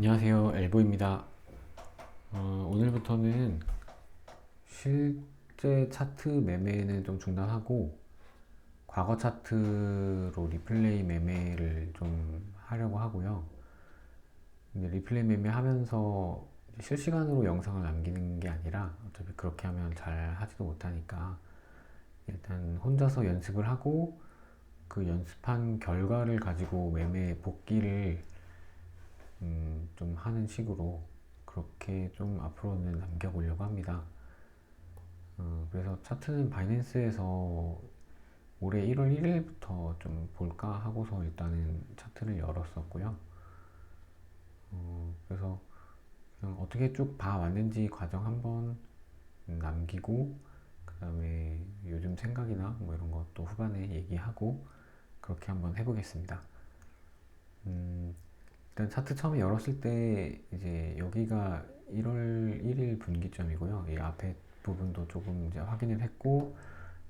안녕하세요, 엘보입니다. 오늘부터는 실제 차트 매매는 좀 중단하고 과거 차트로 리플레이 매매를 좀 하려고 하고요. 근데 리플레이 매매하면서 실시간으로 영상을 남기는 게 아니라 어차피 그렇게 하면 잘 하지도 못하니까 일단 혼자서 연습을 하고 그 연습한 결과를 가지고 매매 복귀를 좀 하는 식으로 그렇게 좀 앞으로는 남겨보려고 합니다. 그래서 차트는 바이낸스에서 올해 1월 1일부터 좀 볼까 하고서 일단은 차트를 열었었고요. 그래서 그냥 어떻게 쭉 봐왔는지 과정 한번 남기고, 그 다음에 요즘 생각이나 뭐 이런 것도 후반에 얘기하고 그렇게 한번 해보겠습니다. 일단 차트 처음에 열었을 때 이제 여기가 1월 1일 분기점이고요. 이 앞에 부분도 조금 이제 확인을 했고,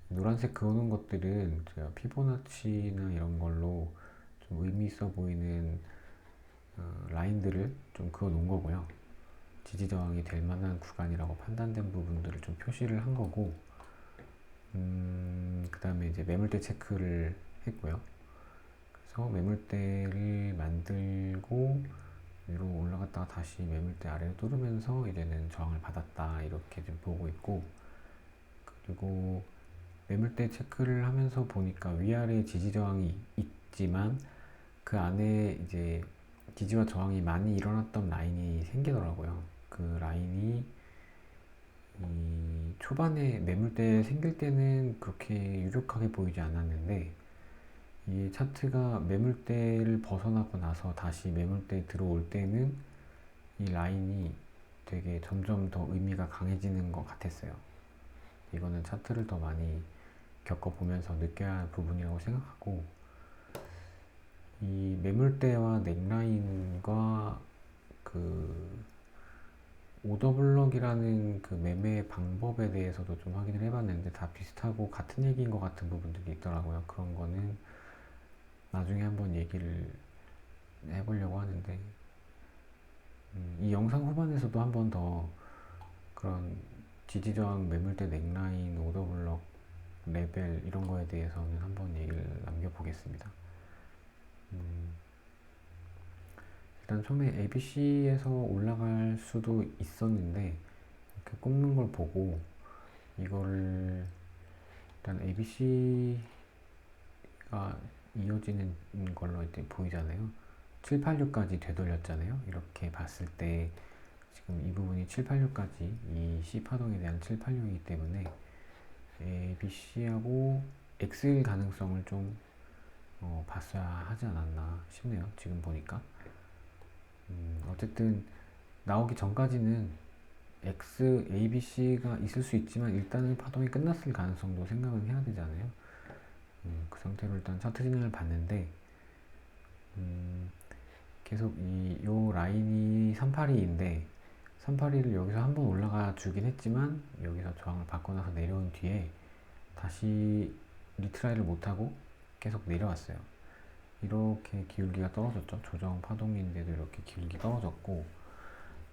노란색 그어놓은 것들은 제가 피보나치나 이런 걸로 좀 의미 있어 보이는 라인들을 좀 그어 놓은 거고요. 지지 저항이 될 만한 구간이라고 판단된 부분들을 좀 표시를 한 거고, 그 다음에 이제 매물대 체크를 했고요. 그래서 매물대를 만들고 위로 올라갔다가 다시 매물대 아래로 뚫으면서 이제는 저항을 받았다 이렇게 좀 보고 있고, 그리고 매물대 체크를 하면서 보니까 위아래 지지 저항이 있지만 그 안에 이제 지지와 저항이 많이 일어났던 라인이 생기더라고요. 그 라인이 이 초반에 매물대 생길 때는 그렇게 유력하게 보이지 않았는데, 이 차트가 매물대를 벗어나고 나서 다시 매물대에 들어올 때는 이 라인이 되게 점점 더 의미가 강해지는 것 같았어요. 이거는 차트를 더 많이 겪어보면서 느껴야 할 부분이라고 생각하고, 이 매물대와 넥라인과 그 오더블럭이라는 그 매매 방법에 대해서도 좀 확인을 해봤는데 다 비슷하고 같은 얘기인 것 같은 부분들이 있더라고요. 그런 거는 나중에 한번 얘기를 해보려고 하는데, 이 영상 후반에서도 한번 더 그런 지지저항, 매물대, 넥라인, 오더블럭, 레벨 이런 거에 대해서는 한번 얘기를 남겨보겠습니다. 일단 처음에 ABC에서 올라갈 수도 있었는데 이렇게 꼽는 걸 보고 이거를 일단 ABC가 이어지는 걸로 이제 보이잖아요. 7, 8, 6까지 되돌렸잖아요. 이렇게 봤을 때 지금 이 부분이 7, 8, 6까지 이 C 파동에 대한 7, 8, 6이기 때문에 ABC하고 X일 가능성을 좀 봤어야 하지 않았나 싶네요. 지금 보니까. 어쨌든 나오기 전까지는 X, ABC가 있을 수 있지만 일단은 파동이 끝났을 가능성도 생각은 해야 되잖아요. 그 상태로 일단 차트 진행을 봤는데 계속 요 라인이 382인데 382를 여기서 한번 올라가 주긴 했지만 여기서 저항을 받고 나서 내려온 뒤에 다시 리트라이를 못하고 계속 내려왔어요. 이렇게 기울기가 떨어졌죠. 조정 파동인데도 이렇게 기울기 떨어졌고,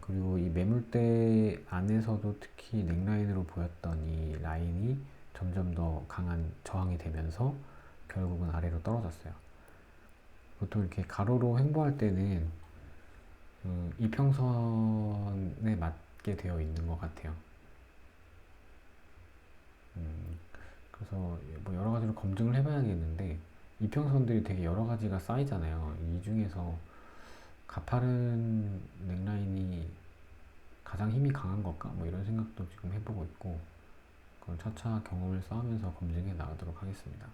그리고 이 매물대 안에서도 특히 넥라인으로 보였던 이 라인이 점점 더 강한 저항이 되면서 결국은 아래로 떨어졌어요. 보통 이렇게 가로로 횡보할 때는 이평선에 맞게 되어 있는 것 같아요. 그래서 뭐 여러 가지로 검증을 해봐야겠는데 이평선들이 되게 여러 가지가 쌓이잖아요. 이 중에서 가파른 넥라인이 가장 힘이 강한 걸까? 뭐 이런 생각도 지금 해보고 있고, 그걸 차차 경험을 쌓으면서 검증해 나가도록 하겠습니다.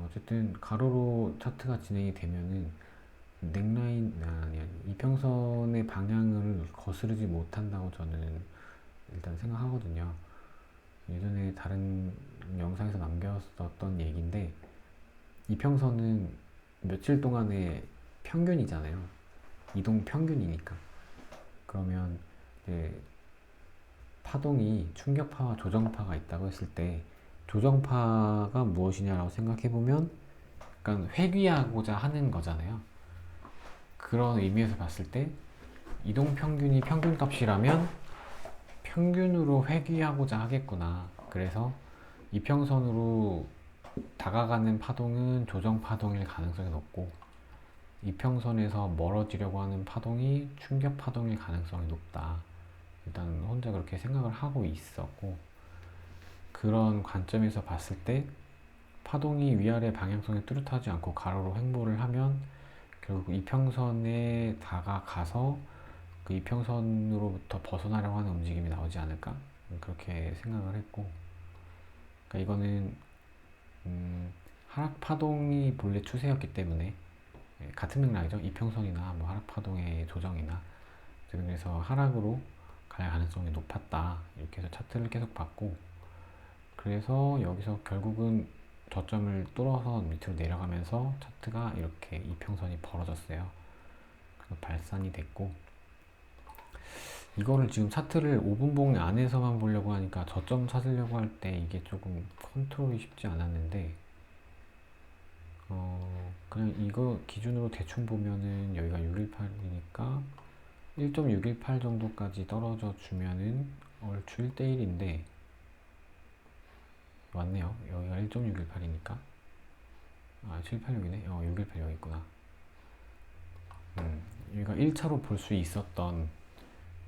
어쨌든 가로로 차트가 진행이 되면은 넥라인 아니 이평선의 방향을 거스르지 못한다고 저는 일단 생각하거든요. 예전에 다른 영상에서 남겼었던 얘기인데 이평선은 며칠 동안의 평균이잖아요. 이동 평균이니까. 그러면 이제 파동이 충격파와 조정파가 있다고 했을 때 조정파가 무엇이냐라고 생각해 보면 약간 회귀하고자 하는 거잖아요. 그런 의미에서 봤을 때 이동평균이 평균값이라면 평균으로 회귀하고자 하겠구나. 그래서 이평선으로 다가가는 파동은 조정파동일 가능성이 높고, 이평선에서 멀어지려고 하는 파동이 충격파동일 가능성이 높다. 일단 혼자 그렇게 생각을 하고 있었고, 그런 관점에서 봤을 때 파동이 위아래 방향성이 뚜렷하지 않고 가로로 횡보를 하면 결국 이평선에 다가가서 그 이평선으로부터 벗어나려고 하는 움직임이 나오지 않을까? 그렇게 생각을 했고, 그러니까 이거는 하락 파동이 본래 추세였기 때문에 같은 맥락이죠. 이평선이나 뭐 하락 파동의 조정이나, 그래서 하락으로 갈 가능성이 높았다. 이렇게 해서 차트를 계속 봤고, 그래서 여기서 결국은 저점을 뚫어서 밑으로 내려가면서 차트가 이렇게 이평선이 벌어졌어요. 그래서 발산이 됐고, 이거를 지금 차트를 5분봉 안에서만 보려고 하니까 저점 찾으려고 할 때 이게 조금 컨트롤이 쉽지 않았는데, 그냥 이거 기준으로 대충 보면은 여기가 618이니까 1.618 정도까지 떨어져 주면은 얼추 1대1인데, 맞네요. 여기가 1.618이니까 786이네. 618 여기 있구나. 여기가 1차로 볼 수 있었던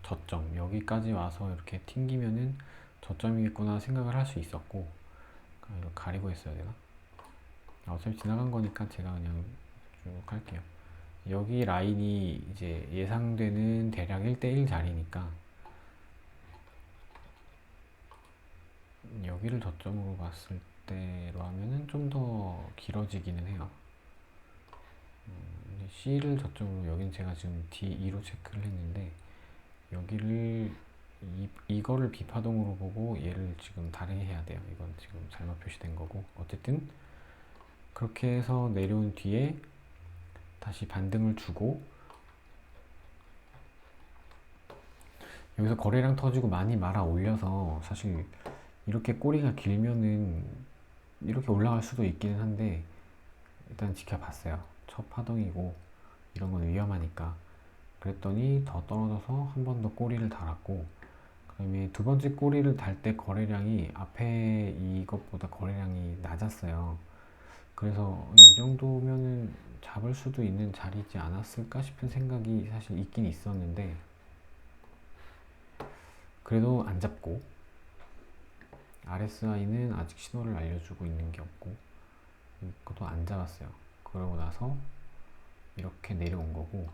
저점, 여기까지 와서 이렇게 튕기면은 저점이겠구나 생각을 할 수 있었고, 이거 가리고 했어야 되나? 어차피 지나간 거니까 제가 그냥 쭉 할게요. 여기 라인이 이제 예상되는 대략 1대1 자리니까 여기를 저점으로 봤을 때로 하면은 좀 더 길어지기는 해요. C를 저점으로, 여기는 제가 지금 D2로 체크를 했는데, 여기를 이거를 비파동으로 보고 얘를 지금 다르게 해야 돼요. 이건 지금 잘못 표시된 거고, 어쨌든 그렇게 해서 내려온 뒤에 다시 반등을 주고, 여기서 거래량 터지고 많이 말아 올려서 사실 이렇게 꼬리가 길면은 이렇게 올라갈 수도 있기는 한데, 일단 지켜봤어요. 첫 파동이고 이런 건 위험하니까. 그랬더니 더 떨어져서 한 번 더 꼬리를 달았고, 그다음에 두 번째 꼬리를 달 때 거래량이 앞에 이것보다 거래량이 낮았어요. 그래서 이 정도면은 잡을 수도 있는 자리지 않았을까 싶은 생각이 사실 있긴 있었는데, 그래도 안 잡고, RSI는 아직 신호를 알려주고 있는 게 없고, 그것도 안 잡았어요. 그러고 나서 이렇게 내려온 거고,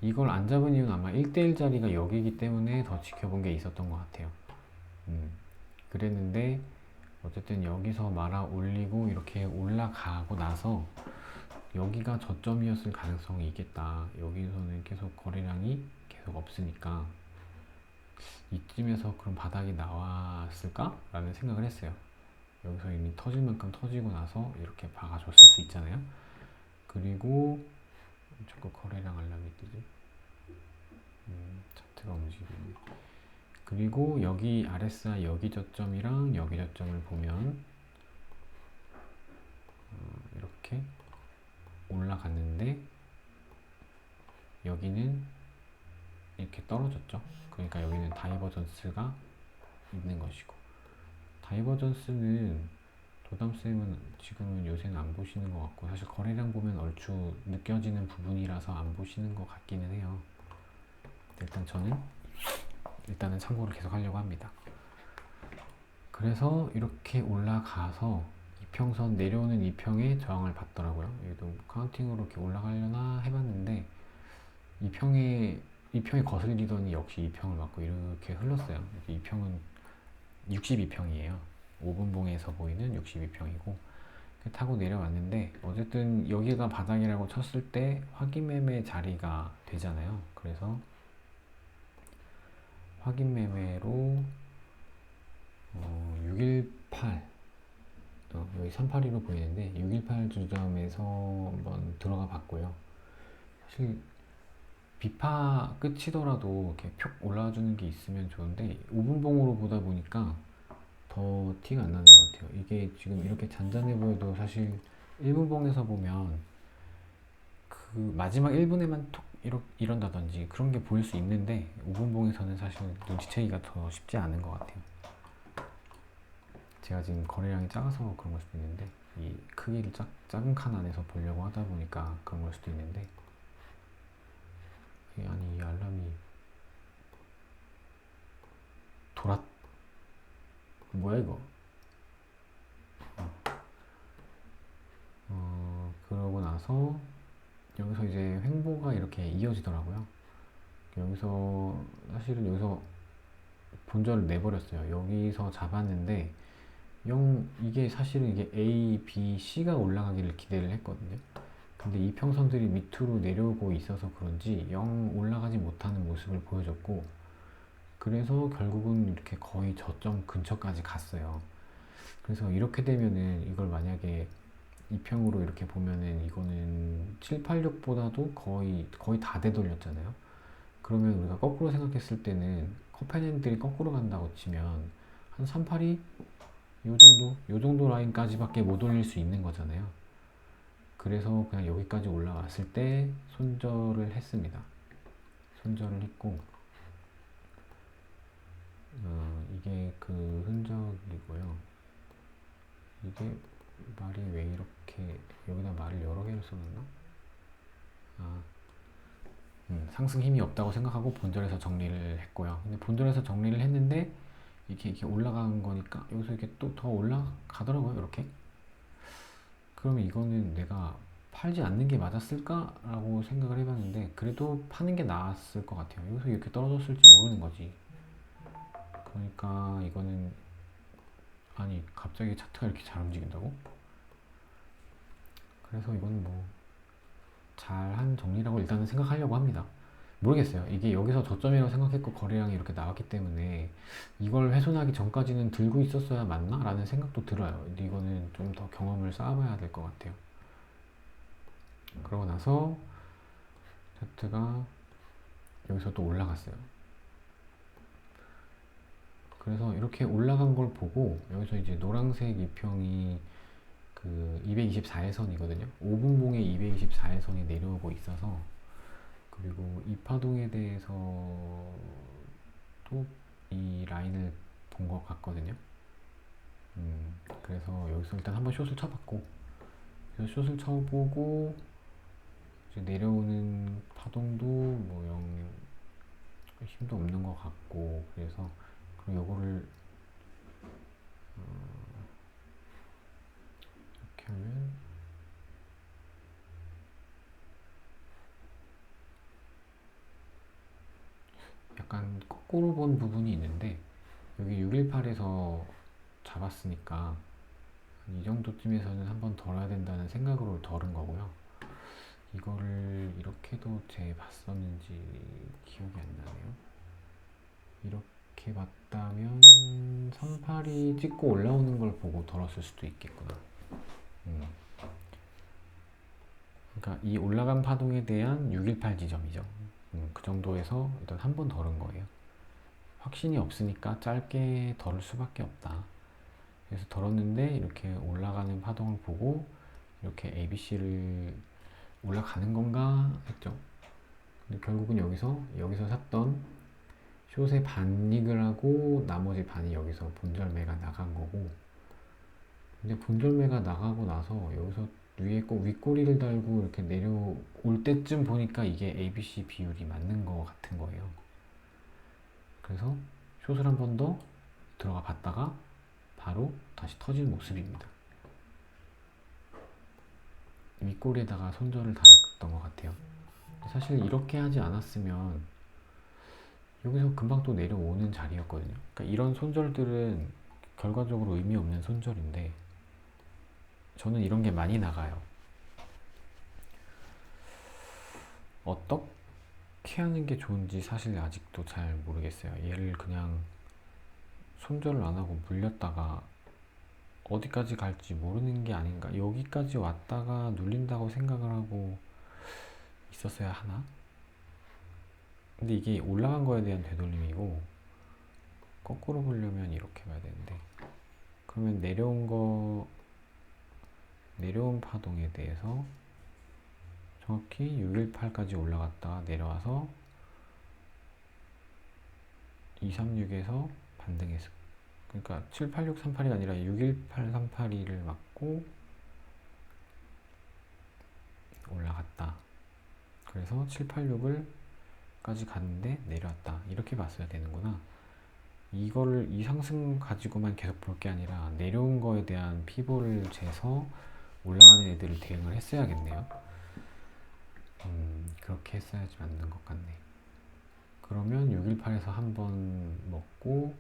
이걸 안 잡은 이유는 아마 1대1 자리가 여기이기 때문에 더 지켜본 게 있었던 것 같아요. 그랬는데 어쨌든 여기서 말아 올리고 이렇게 올라가고 나서 여기가 저점이었을 가능성이 있겠다. 여기서는 계속 거래량이 계속 없으니까 이쯤에서 그럼 바닥이 나왔을까? 라는 생각을 했어요. 여기서 이미 터질 만큼 터지고 나서 이렇게 박아줬을 수 있잖아요. 그리고 자꾸 거래량 알람이 뜨지? 차트가 움직이네. 그리고 여기 RSI 여기 저점이랑 여기 저점을 보면 이렇게 올라갔는데 여기는 이렇게 떨어졌죠. 그러니까 여기는 다이버전스가 있는 것이고, 다이버전스는 도담쌤은 지금은 요새는 안 보시는 것 같고, 사실 거래량 보면 얼추 느껴지는 부분이라서 안 보시는 것 같기는 해요. 일단 저는 일단은 참고를 계속 하려고 합니다. 그래서 이렇게 올라가서 이평선 내려오는 이평에 저항을 받더라고요. 여기도 카운팅으로 이렇게 올라가려나 해봤는데 이평에 거슬리더니 역시 이평을 맞고 이렇게 흘렀어요. 이평은 62평이에요. 5분봉에서 보이는 62평이고 타고 내려왔는데, 어쨌든 여기가 바닥이라고 쳤을 때 확인 매매 자리가 되잖아요. 그래서 확인 매매로 618 여기 382로 보이는데 618 주점에서 한번 들어가 봤고요. 사실 비파 끝이더라도 이렇게 푹 올라와주는 게 있으면 좋은데 5분봉으로 보다 보니까 더 티가 안 나는 것 같아요. 이게 지금 이렇게 잔잔해 보여도 사실 1분봉에서 보면 그 마지막 1분에만 톡 이런다든지 그런 게 보일 수 있는데 5분봉에서는 사실 눈치채기가 더 쉽지 않은 것 같아요. 제가 지금 거래량이 작아서 그런 걸 수도 있는데 이 크기를 작은 칸 안에서 보려고 하다 보니까 그런 걸 수도 있는데 아니 이 알람이 돌았 뭐야 이거. 그러고 나서 여기서 이제 횡보가 이렇게 이어지더라고요. 여기서 사실은 여기서 본전을 내버렸어요. 여기서 잡았는데 이게 사실은 이게 A, B, C가 올라가기를 기대를 했거든요. 근데 이 평선들이 밑으로 내려오고 있어서 그런지 영 올라가지 못하는 모습을 보여줬고, 그래서 결국은 이렇게 거의 저점 근처까지 갔어요. 그래서 이렇게 되면은 이걸 만약에 2평으로 이렇게 보면은 이거는 786보다도 거의 다 되돌렸잖아요. 그러면 우리가 거꾸로 생각했을 때는 커펜핸들이 거꾸로 간다고 치면 한 382? 요 정도 라인까지밖에 못 올릴 수 있는 거잖아요. 그래서 그냥 여기까지 올라왔을 때 손절을 했습니다. 손절을 했고, 이게 그 흔적이고요. 이게 말이 왜 이렇게 여기다 말을 여러 개를 써놨나? 상승 힘이 없다고 생각하고 본절에서 정리를 했고요. 근데 본절에서 정리를 했는데 이렇게 올라간 거니까 여기서 이렇게 또 더 올라가더라고요. 이렇게. 그러면 이거는 내가 팔지 않는 게 맞았을까라고 생각을 해봤는데 그래도 파는 게 나았을 것 같아요. 여기서 이렇게 떨어졌을지 모르는 거지. 그러니까 이거는 아니 갑자기 차트가 이렇게 잘 움직인다고? 그래서 이건 뭐 잘한 정리라고 일단은 생각하려고 합니다. 모르겠어요. 이게 여기서 저점이라고 생각했고 거래량이 이렇게 나왔기 때문에 이걸 훼손하기 전까지는 들고 있었어야 맞나? 라는 생각도 들어요. 근데 이거는 좀 더 경험을 쌓아봐야 될 것 같아요. 그러고 나서 차트가 여기서 또 올라갔어요. 그래서 이렇게 올라간 걸 보고 여기서 이제 노란색 이평이 그 224일선이거든요. 5분봉에 224일선이 내려오고 있어서, 그리고 이 파동에 대해서 또 이 라인을 본 것 같거든요. 그래서 여기서 일단 한번 숏을 쳐봤고, 그래서 숏을 쳐보고 이제 내려오는 파동도 뭐 영 힘도 없는 것 같고, 그래서 그리고 요거를 이렇게 하면 약간 거꾸로 본 부분이 있는데, 여기 618에서 잡았으니까 이 정도쯤에서는 한번 덜어야 된다는 생각으로 덜은 거고요. 이거를 이렇게도 재봤었는지 기억이 안 나네요. 이렇게 봤다면 382 찍고 올라오는 걸 보고 덜었을 수도 있겠구나. 그러니까 이 올라간 파동에 대한 618 지점이죠. 그 정도에서 일단 한 번 덜은 거예요. 확신이 없으니까 짧게 덜을 수밖에 없다. 그래서 덜었는데 이렇게 올라가는 파동을 보고 이렇게 ABC를 올라가는 건가 했죠. 근데 결국은 여기서 샀던 숏에 반익을 하고 나머지 반이 여기서 본절매가 나간 거고, 근데 본절매가 나가고 나서 여기서 위에 윗꼬리를 달고 이렇게 내려올 때쯤 보니까 이게 ABC 비율이 맞는 거 같은 거예요. 그래서 숏을 한 번 더 들어가 봤다가 바로 다시 터진 모습입니다. 윗꼬리에다가 손절을 달았던 것 같아요. 사실 이렇게 하지 않았으면 여기서 금방 또 내려오는 자리였거든요. 그러니까 이런 손절들은 결과적으로 의미 없는 손절인데 저는 이런 게 많이 나가요. 어떻게 하는 게 좋은지 사실 아직도 잘 모르겠어요. 얘를 그냥 손절을 안 하고 물렸다가 어디까지 갈지 모르는 게 아닌가. 여기까지 왔다가 눌린다고 생각을 하고 있었어야 하나? 근데 이게 올라간 거에 대한 되돌림이고, 거꾸로 보려면 이렇게 봐야 되는데, 그러면 내려온 파동에 대해서 정확히 618까지 올라갔다가 내려와서 236에서 반등했어. 그러니까 78638이 아니라 61838을 맞고 올라갔다. 그래서 786까지 갔는데 내려왔다. 이렇게 봤어야 되는구나. 이거를 이 상승 가지고만 계속 볼 게 아니라 내려온 거에 대한 피보를 재서 올라가는 애들을 대응을 했어야겠네요. 그렇게 했어야지 맞는 것 같네. 그러면 618에서 한번 먹고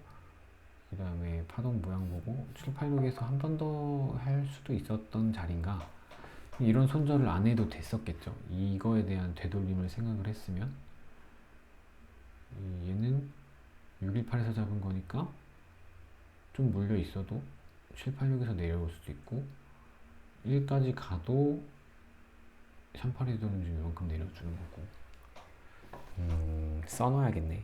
그 다음에 파동 모양 보고 786에서 한 번 더 할 수도 있었던 자리인가. 이런 손절을 안 해도 됐었겠죠. 이거에 대한 되돌림을 생각을 했으면. 얘는 618에서 잡은 거니까 좀 물려 있어도 786에서 내려올 수도 있고 1까지 가도 38이 되는 이만큼 내려주는 거고. 써놔야겠네.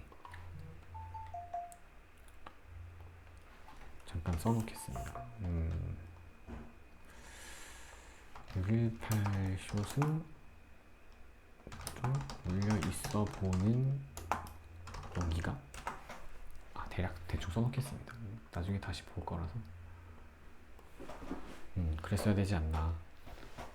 잠깐 써놓겠습니다. 618 숏은 좀 물려 있어 보는 여기가 대략 대충 써놓겠습니다. 나중에 다시 볼 거라서. 그랬어야 되지 않나.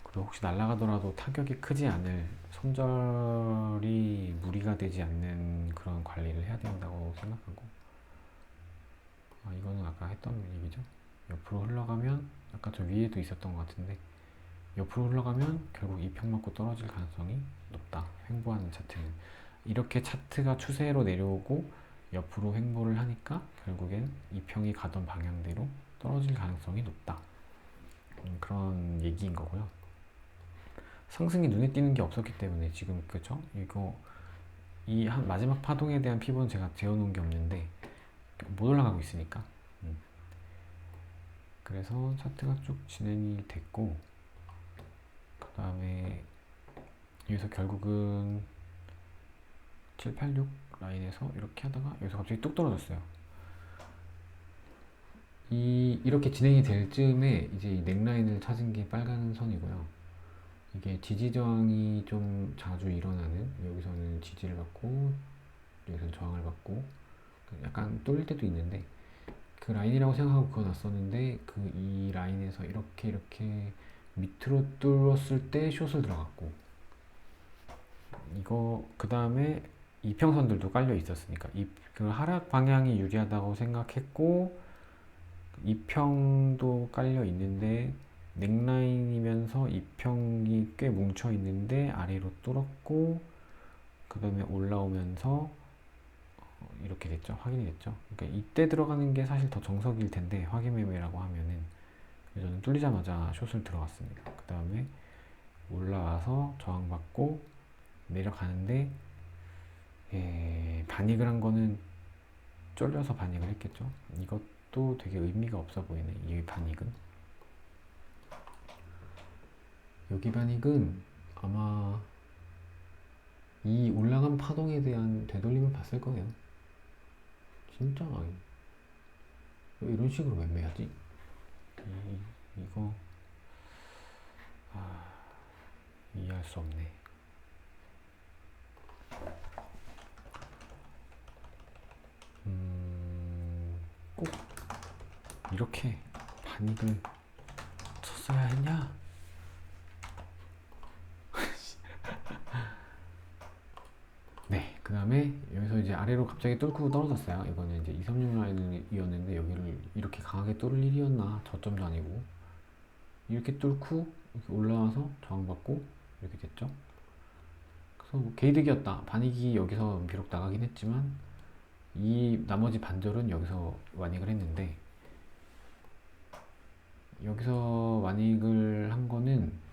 그리고 혹시 날아가더라도 타격이 크지 않을, 손절이 무리가 되지 않는 그런 관리를 해야 된다고 생각하고. 이거는 아까 했던 얘기죠. 옆으로 흘러가면 아까 저 위에도 있었던 것 같은데 옆으로 흘러가면 결국 이평 맞고 떨어질 가능성이 높다. 횡보하는 차트는 이렇게 차트가 추세로 내려오고 옆으로 횡보를 하니까 결국엔 이평이 가던 방향대로 떨어질 가능성이 높다. 그런 얘기인 거고요. 상승이 눈에 띄는 게 없었기 때문에 지금 그죠? 이거 이 한 마지막 파동에 대한 피보는 제가 재워놓은 게 없는데 못 올라가고 있으니까. 그래서 차트가 쭉 진행이 됐고 그 다음에 여기서 결국은 786 라인에서 이렇게 하다가 여기서 갑자기 뚝 떨어졌어요. 이렇게 진행이 될 즈음에 이제 이 넥라인을 찾은 게 빨간 선이고요. 이게 지지 저항이 좀 자주 일어나는, 여기서는 지지를 받고 여기서는 저항을 받고 약간 뚫릴 때도 있는데 그 라인이라고 생각하고 그어놨었는데 이 라인에서 이렇게 밑으로 뚫었을 때 숏을 들어갔고 이거 그 다음에 이평선들도 깔려 있었으니까 그 하락 방향이 유리하다고 생각했고 이평도 깔려 있는데 넥라인이면서 이평이 꽤 뭉쳐 있는데 아래로 뚫었고 그 다음에 올라오면서 이렇게 됐죠. 확인이 됐죠. 그러니까 이때 들어가는 게 사실 더 정석일 텐데 확인 매매라고 하면은 저는 뚫리자마자 숏을 들어갔습니다. 그 다음에 올라와서 저항받고 내려가는데 반익을 한 거는 쫄려서 반익을 했겠죠. 이것도 되게 의미가 없어 보이네. 이 반익은 여기 반익은 아마 이 올라간 파동에 대한 되돌림을 봤을 거예요. 진짜 왜 이런 식으로 매매하지? 이거 이해할 수 없네. 꼭 이렇게 반익을 쳤어야 했냐? 네, 그 다음에 여기서 이제 아래로 갑자기 뚫고 떨어졌어요. 이거는 이제 236 라인이었는데 여기를 이렇게 강하게 뚫을 일이었나? 저점도 아니고 이렇게 뚫고 이렇게 올라와서 저항받고 이렇게 됐죠. 그래서 뭐 개이득이었다. 반익이 여기서 비록 나가긴 했지만 이 나머지 반절은 여기서 완익을 했는데 여기서 완익을 한 거는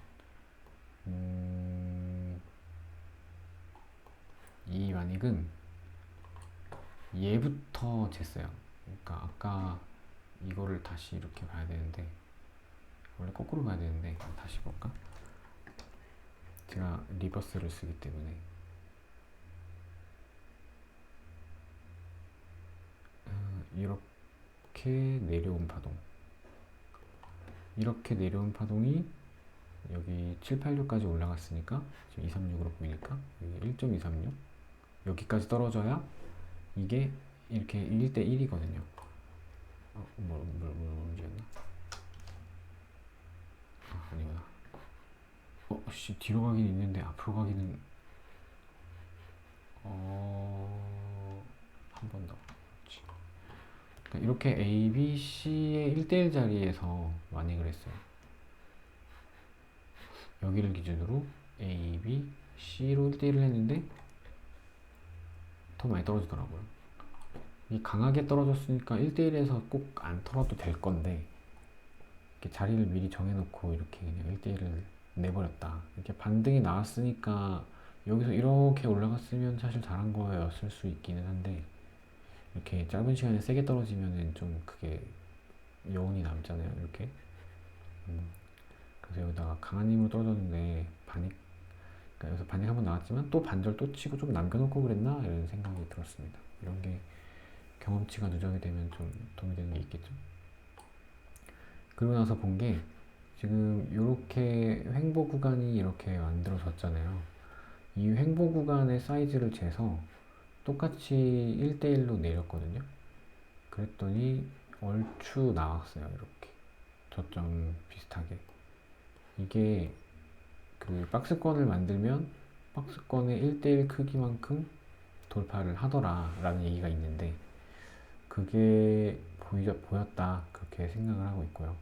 이 완익은 얘부터 쟀어요. 그러니까 아까 이거를 다시 이렇게 봐야 되는데 원래 거꾸로 봐야 되는데 다시 볼까? 제가 리버스를 쓰기 때문에 이렇게 내려온 파동, 이렇게 내려온 파동이 여기 786까지 올라갔으니까 지금 236으로 보이니까 여기 1.236 여기까지 떨어져야 이게 이렇게 1대 1이거든요. 문제였나? 아니구나. 씨, 뒤로 가긴 있는데 앞으로 가기는 한 번 더. 그렇지. 그러니까 이렇게 A, B, C의 1대1 자리에서 많이 그랬어요. 여기를 기준으로 A, B, C로 1대1을 했는데 더 많이 떨어지더라고요. 이 강하게 떨어졌으니까 1대1에서 꼭 안 털어도 될 건데 이렇게 자리를 미리 정해놓고 이렇게 그냥 1대1을 내버렸다. 이렇게 반등이 나왔으니까 여기서 이렇게 올라갔으면 사실 잘한 거였을 수 있기는 한데 이렇게 짧은 시간에 세게 떨어지면은 좀 그게 여운이 남잖아요. 이렇게. 그래서 여기다가 강한 힘으로 떨어졌는데 그러니까 여기서 반익 한번 나왔지만 또 반절 또 치고 좀 남겨놓고 그랬나 이런 생각이 들었습니다. 이런 게 경험치가 누적이 되면 좀 도움이 되는 게 있겠죠. 그러고 나서 본 게 지금 이렇게 횡보 구간이 이렇게 만들어졌잖아요. 이 횡보 구간의 사이즈를 재서 똑같이 1대1로 내렸거든요. 그랬더니 얼추 나왔어요. 이렇게 저점 비슷하게. 이게 그 박스권을 만들면 박스권의 1대1 크기만큼 돌파를 하더라 라는 얘기가 있는데 그게 보였다 그렇게 생각을 하고 있고요.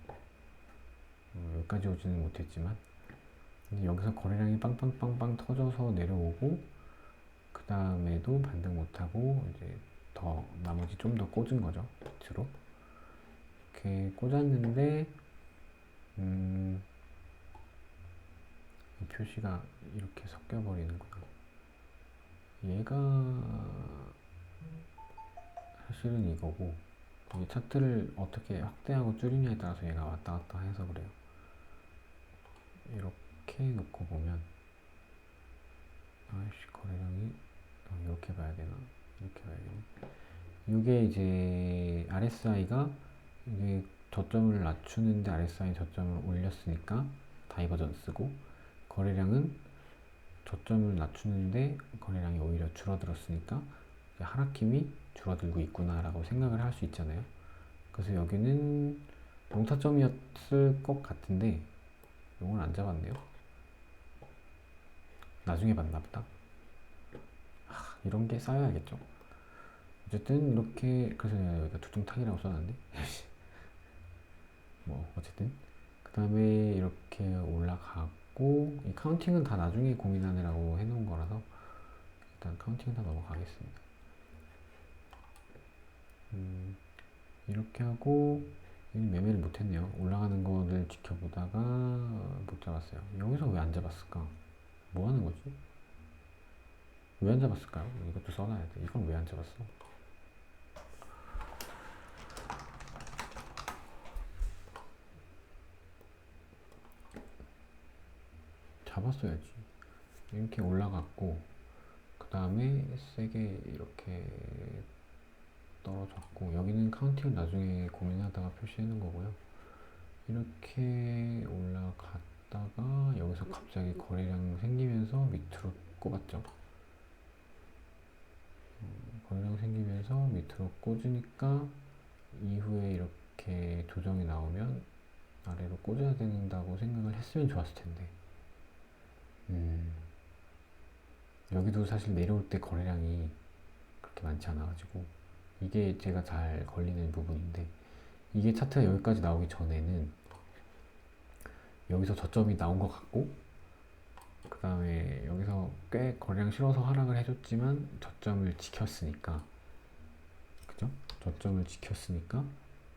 여기까지 오지는 못했지만 여기서 거래량이 빵빵빵빵 터져서 내려오고 그 다음에도 반등 못하고 이제 더 나머지 좀 더 꽂은 거죠. 밑으로 이렇게 꽂았는데 이 표시가 이렇게 섞여 버리는구나. 얘가 사실은 이거고 이 차트를 어떻게 확대하고 줄이냐에 따라서 얘가 왔다 갔다 해서 그래요. 이렇게 놓고 보면 아이씨 거래량이 이렇게 봐야 되나? 이렇게 봐야 되나? 이게 이제 RSI가 이게 저점을 낮추는데 RSI 저점을 올렸으니까 다이버전스고 거래량은 저점을 낮추는데 거래량이 오히려 줄어들었으니까 하락힘이 줄어들고 있구나 라고 생각을 할 수 있잖아요. 그래서 여기는 롱타점이었을 것 같은데 이건 안 잡았네요. 나중에 봤나 보다. 이런 게 쌓여야겠죠. 어쨌든 이렇게 그래서 여기가 두둥탕이라고 써놨는데 뭐 어쨌든 그 다음에 이렇게 올라가고 이 카운팅은 다 나중에 고민하느라고 해놓은 거라서 일단 카운팅은 다 넘어가겠습니다. 이렇게 하고 매매를 못했네요. 올라가는 거를 지켜보다가 못 잡았어요. 여기서 왜 안 잡았을까? 뭐 하는 거지? 왜 안 잡았을까요? 이것도 써놔야 돼. 이건 왜 안 잡았어? 잡았어야지. 이렇게 올라갔고 그 다음에 세게 이렇게 떨어졌고 여기는 카운팅을 나중에 고민하다가 표시해 놓은 거고요. 이렇게 올라갔다가 여기서 갑자기 거래량 생기면서 밑으로 꼽았죠. 거래량 생기면서 밑으로 꽂으니까 이후에 이렇게 조정이 나오면 아래로 꽂아야 된다고 생각을 했으면 좋았을 텐데 여기도 사실 내려올 때 거래량이 그렇게 많지 않아가지고 이게 제가 잘 걸리는 부분인데 이게 차트가 여기까지 나오기 전에는 여기서 저점이 나온 것 같고 그 다음에 여기서 꽤 거래량 실어서 하락을 해줬지만 저점을 지켰으니까 그죠? 저점을 지켰으니까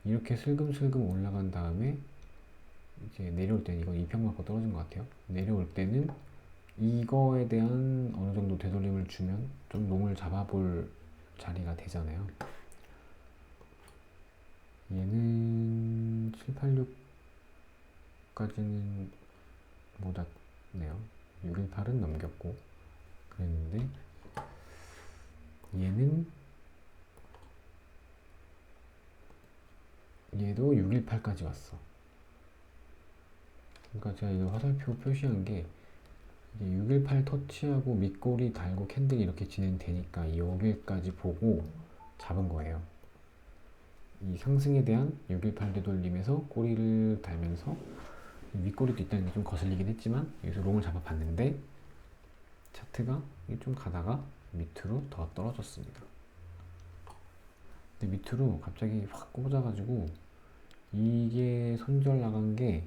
이렇게 슬금슬금 올라간 다음에 이제 내려올 때는 이건 2평 맞고 떨어진 것 같아요. 내려올 때는 이거에 대한 어느 정도 되돌림을 주면 좀 롱을 잡아볼 자리가 되잖아요. 얘는 786까지는 못 왔네요. 618은 넘겼고 그랬는데 얘도 618까지 왔어. 그러니까 제가 이거 화살표 표시한 게 이게 618 터치하고 밑꼬리 달고 캔들이 이렇게 진행되니까 여기까지 보고 잡은 거예요. 이 상승에 대한 618 되돌림에서 꼬리를 달면서 윗꼬리도 있다는 게 좀 거슬리긴 했지만 여기서 롱을 잡아봤는데 차트가 좀 가다가 밑으로 더 떨어졌습니다. 근데 밑으로 갑자기 확 꽂아가지고 이게 손절 나간 게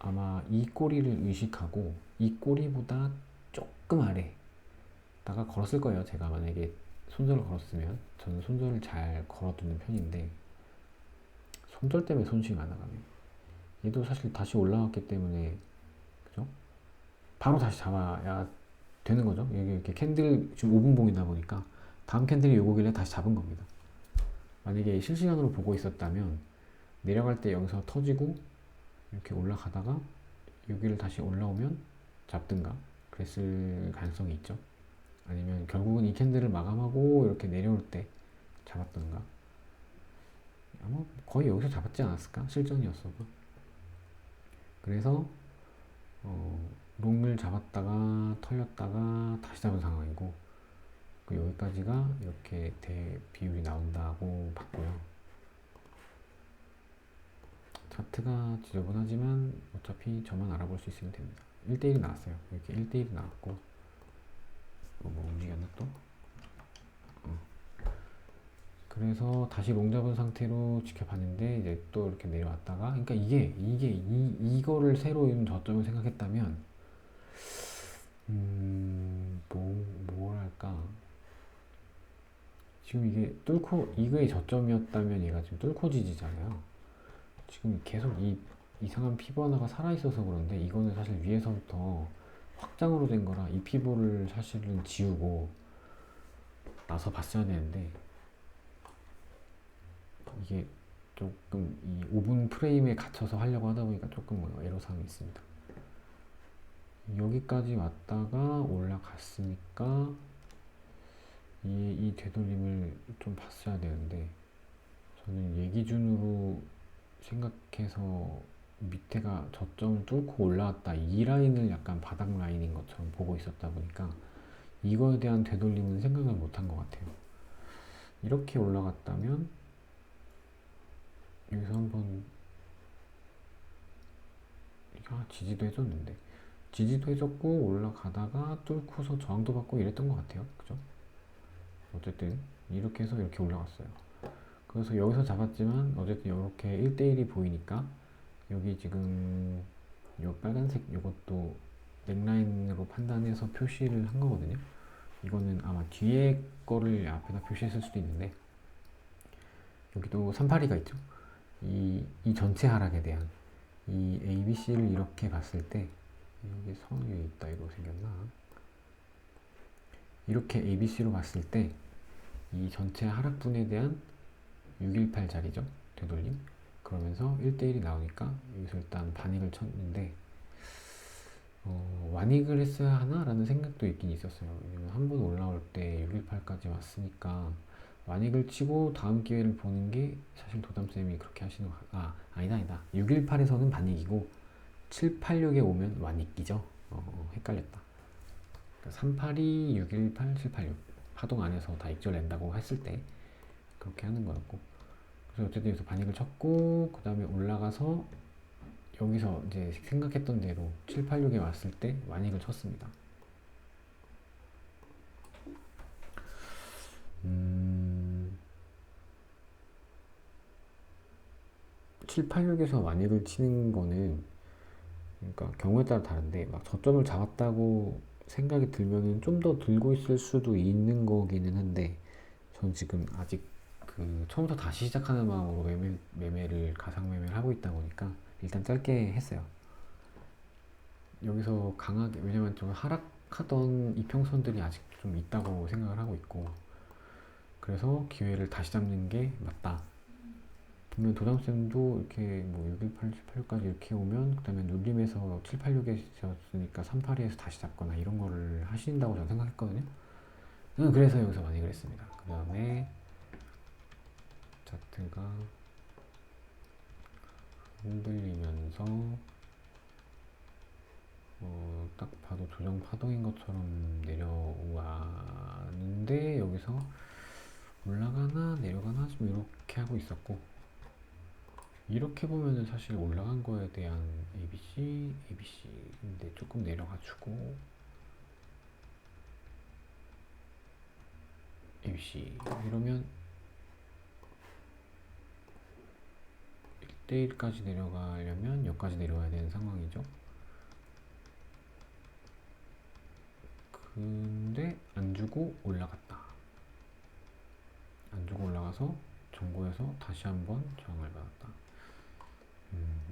아마 이 꼬리를 의식하고 이 꼬리보다 조금 아래다가 걸었을 거예요. 제가 만약에 손절을 걸었으면 저는 손절을 잘 걸어두는 편인데 손절 때문에 손실이 많아가네. 얘도 사실 다시 올라왔기 때문에 그죠? 바로 다시 잡아야 되는 거죠. 여기 이렇게 캔들 지금 5분봉이다 보니까 다음 캔들이 요거길래 다시 잡은 겁니다. 만약에 실시간으로 보고 있었다면 내려갈 때 여기서 터지고 이렇게 올라가다가 여기를 다시 올라오면 잡든가 그랬을 가능성이 있죠. 아니면 결국은 이 캔들을 마감하고 이렇게 내려올 때 잡았던가 아마 거의 여기서 잡았지 않았을까? 실전이었어도. 그래서 롱을 잡았다가 털렸다가 다시 잡은 상황이고 여기까지가 이렇게 비율이 나온다고 봤고요. 차트가 지저분하지만 어차피 저만 알아볼 수 있으면 됩니다. 1대1이 나왔어요. 이렇게 1대1이 나왔고 뭐 움직였나 또? 그래서 다시 롱 잡은 상태로 지켜봤는데 이제 또 이렇게 내려왔다가 그러니까 이거를 새로 저점을 생각했다면 뭐랄까 지금 이게 뚫고 이거의 저점이었다면 얘가 지금 뚫고 지지잖아요. 지금 계속 이 이상한 피부 하나가 살아있어서 그런데 이거는 사실 위에서부터 확장으로 된 거라 이 피부를 사실은 지우고 나서 봤어야 되는데 이게 조금 이 5분 프레임에 갇혀서 하려고 하다 보니까 조금 애로사항이 있습니다. 여기까지 왔다가 올라갔으니까 이 되돌림을 좀 봤어야 되는데 저는 얘 기준으로 생각해서 밑에가 저점을 뚫고 올라왔다 이 라인을 약간 바닥 라인인 것처럼 보고 있었다 보니까 이거에 대한 되돌림은 생각을 못한 것 같아요. 이렇게 올라갔다면 여기서 한번 지지도 해줬는데 지지도 해줬고 올라가다가 뚫고서 저항도 받고 이랬던 것 같아요. 그죠? 어쨌든 이렇게 해서 이렇게 올라갔어요. 그래서 여기서 잡았지만 어쨌든 이렇게 1대1이 보이니까 여기 지금 요 빨간색 요것도 넥라인으로 판단해서 표시를 한 거거든요. 이거는 아마 뒤에 거를 앞에다 표시했을 수도 있는데 여기도 382가 있죠. 이 전체 하락에 대한 이 ABC를 이렇게 봤을 때 여기 선이 있다 이거 생겼나? 이렇게 ABC로 봤을 때 이 전체 하락분에 대한 618 자리죠. 되돌림. 그러면서 1대1이 나오니까 여기서 일단 반익을 쳤는데 완익을 했어야 하나? 라는 생각도 있긴 있었어요. 왜냐면 한 번 올라올 때 618까지 왔으니까 완익을 치고 다음 기회를 보는 게 사실 도담쌤이 그렇게 하시는 아니다 618에서는 반익이고 786에 오면 완익이죠. 헷갈렸다. 그러니까 382, 618, 786 파동 안에서 다 익절 낸다고 했을 때 그렇게 하는 거였고 그래서 어쨌든 여기서 반익을 쳤고 그 다음에 올라가서 여기서 이제 생각했던 대로 786에 왔을 때 완익을 쳤습니다. 786에서 완익을 치는 거는 그러니까 경우에 따라 다른데 막 저점을 잡았다고 생각이 들면은 좀 더 들고 있을 수도 있는 거기는 한데 전 지금 아직 그 처음부터 다시 시작하는 마음으로 매매를 가상 매매를 하고 있다 보니까 일단 짧게 했어요. 여기서 강하게 왜냐면 좀 하락하던 이평선들이 아직 좀 있다고 생각을 하고 있고 그래서 기회를 다시 잡는 게 맞다. 분명 도담쌤도 이렇게 뭐 618, 786까지 이렇게 오면 그 다음에 눌림에서 786에 졌으니까 382에서 다시 잡거나 이런 거를 하신다고 저는 생각했거든요. 저는 그래서 여기서 많이 그랬습니다. 그 다음에 차트가 흔들리면서 딱 봐도 조정 파동인 것처럼 내려왔는데 여기서 올라가나 내려가나 좀 이렇게 하고 있었고, 이렇게 보면은 사실 올라간 거에 대한 ABC, ABC인데 조금 내려가지고 ABC 이러면 1대1까지 내려가려면 여기까지 내려와야 되는 상황이죠. 근데 안 주고 올라갔다. 안 주고 올라가서 전고에서 다시 한번 저항을 받았다.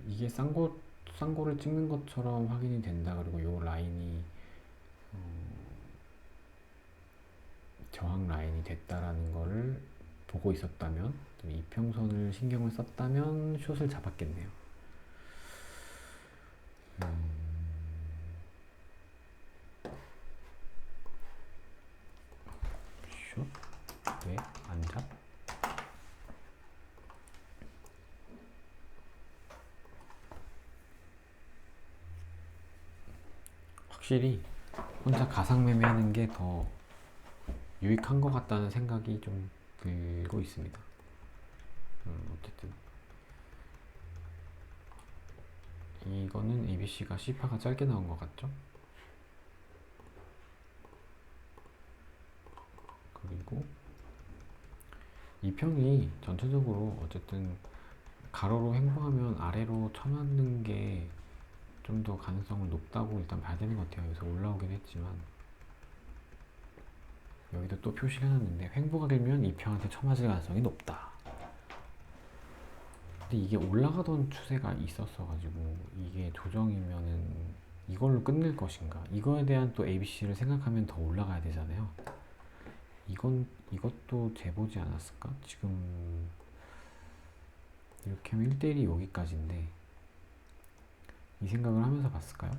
이게 쌍고를 찍는 것처럼 확인이 된다. 그리고 요 라인이 저항 라인이 됐다라는 거를 보고 있었다면, 이평선을 신경을 썼다면 숏을 잡았겠네요. 숏? 왜 안 잡? 확실히 혼자 가상매매하는 게 더 유익한 것 같다는 생각이 좀 들고 있습니다. 어쨌든 이거는 ABC가 C파가 짧게 나온 것 같죠? 그리고 이 평이 전체적으로 어쨌든 가로로 횡보하면 아래로 쳐맞는 게 좀 더 가능성은 높다고 일단 봐야 되는 것 같아요. 그래서 올라오긴 했지만 여기도 또 표시를 해놨는데, 횡보가 길면 이 평한테 쳐맞을 가능성이 높다. 근데 이게 올라가던 추세가 있었어 가지고 이게 조정이면은 이걸로 끝낼 것인가, 이거에 대한 또 ABC를 생각하면 더 올라가야 되잖아요. 이것도 재보지 않았을까? 지금 이렇게 하면 1대1이 여기까지인데 이 생각을 하면서 봤을까요?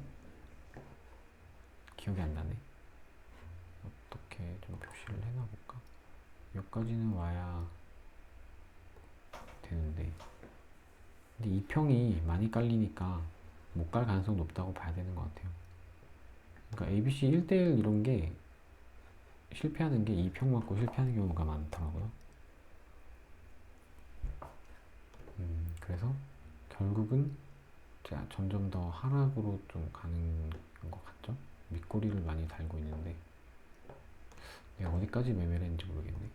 기억이 안 나네. 어떻게 좀 표시를 해놔볼까? 여기까지는 와야 되는데, 근데 이 평이 많이 깔리니까 못 갈 가능성이 높다고 봐야 되는 것 같아요. 그러니까 ABC 1대1 이런 게 실패하는 게 이 평 맞고 실패하는 경우가 많더라고요. 그래서 결국은 점점 더 하락으로 좀 가는 것 같죠? 밑꼬리를 많이 달고 있는데 내가 어디까지 매매를 했는지 모르겠네.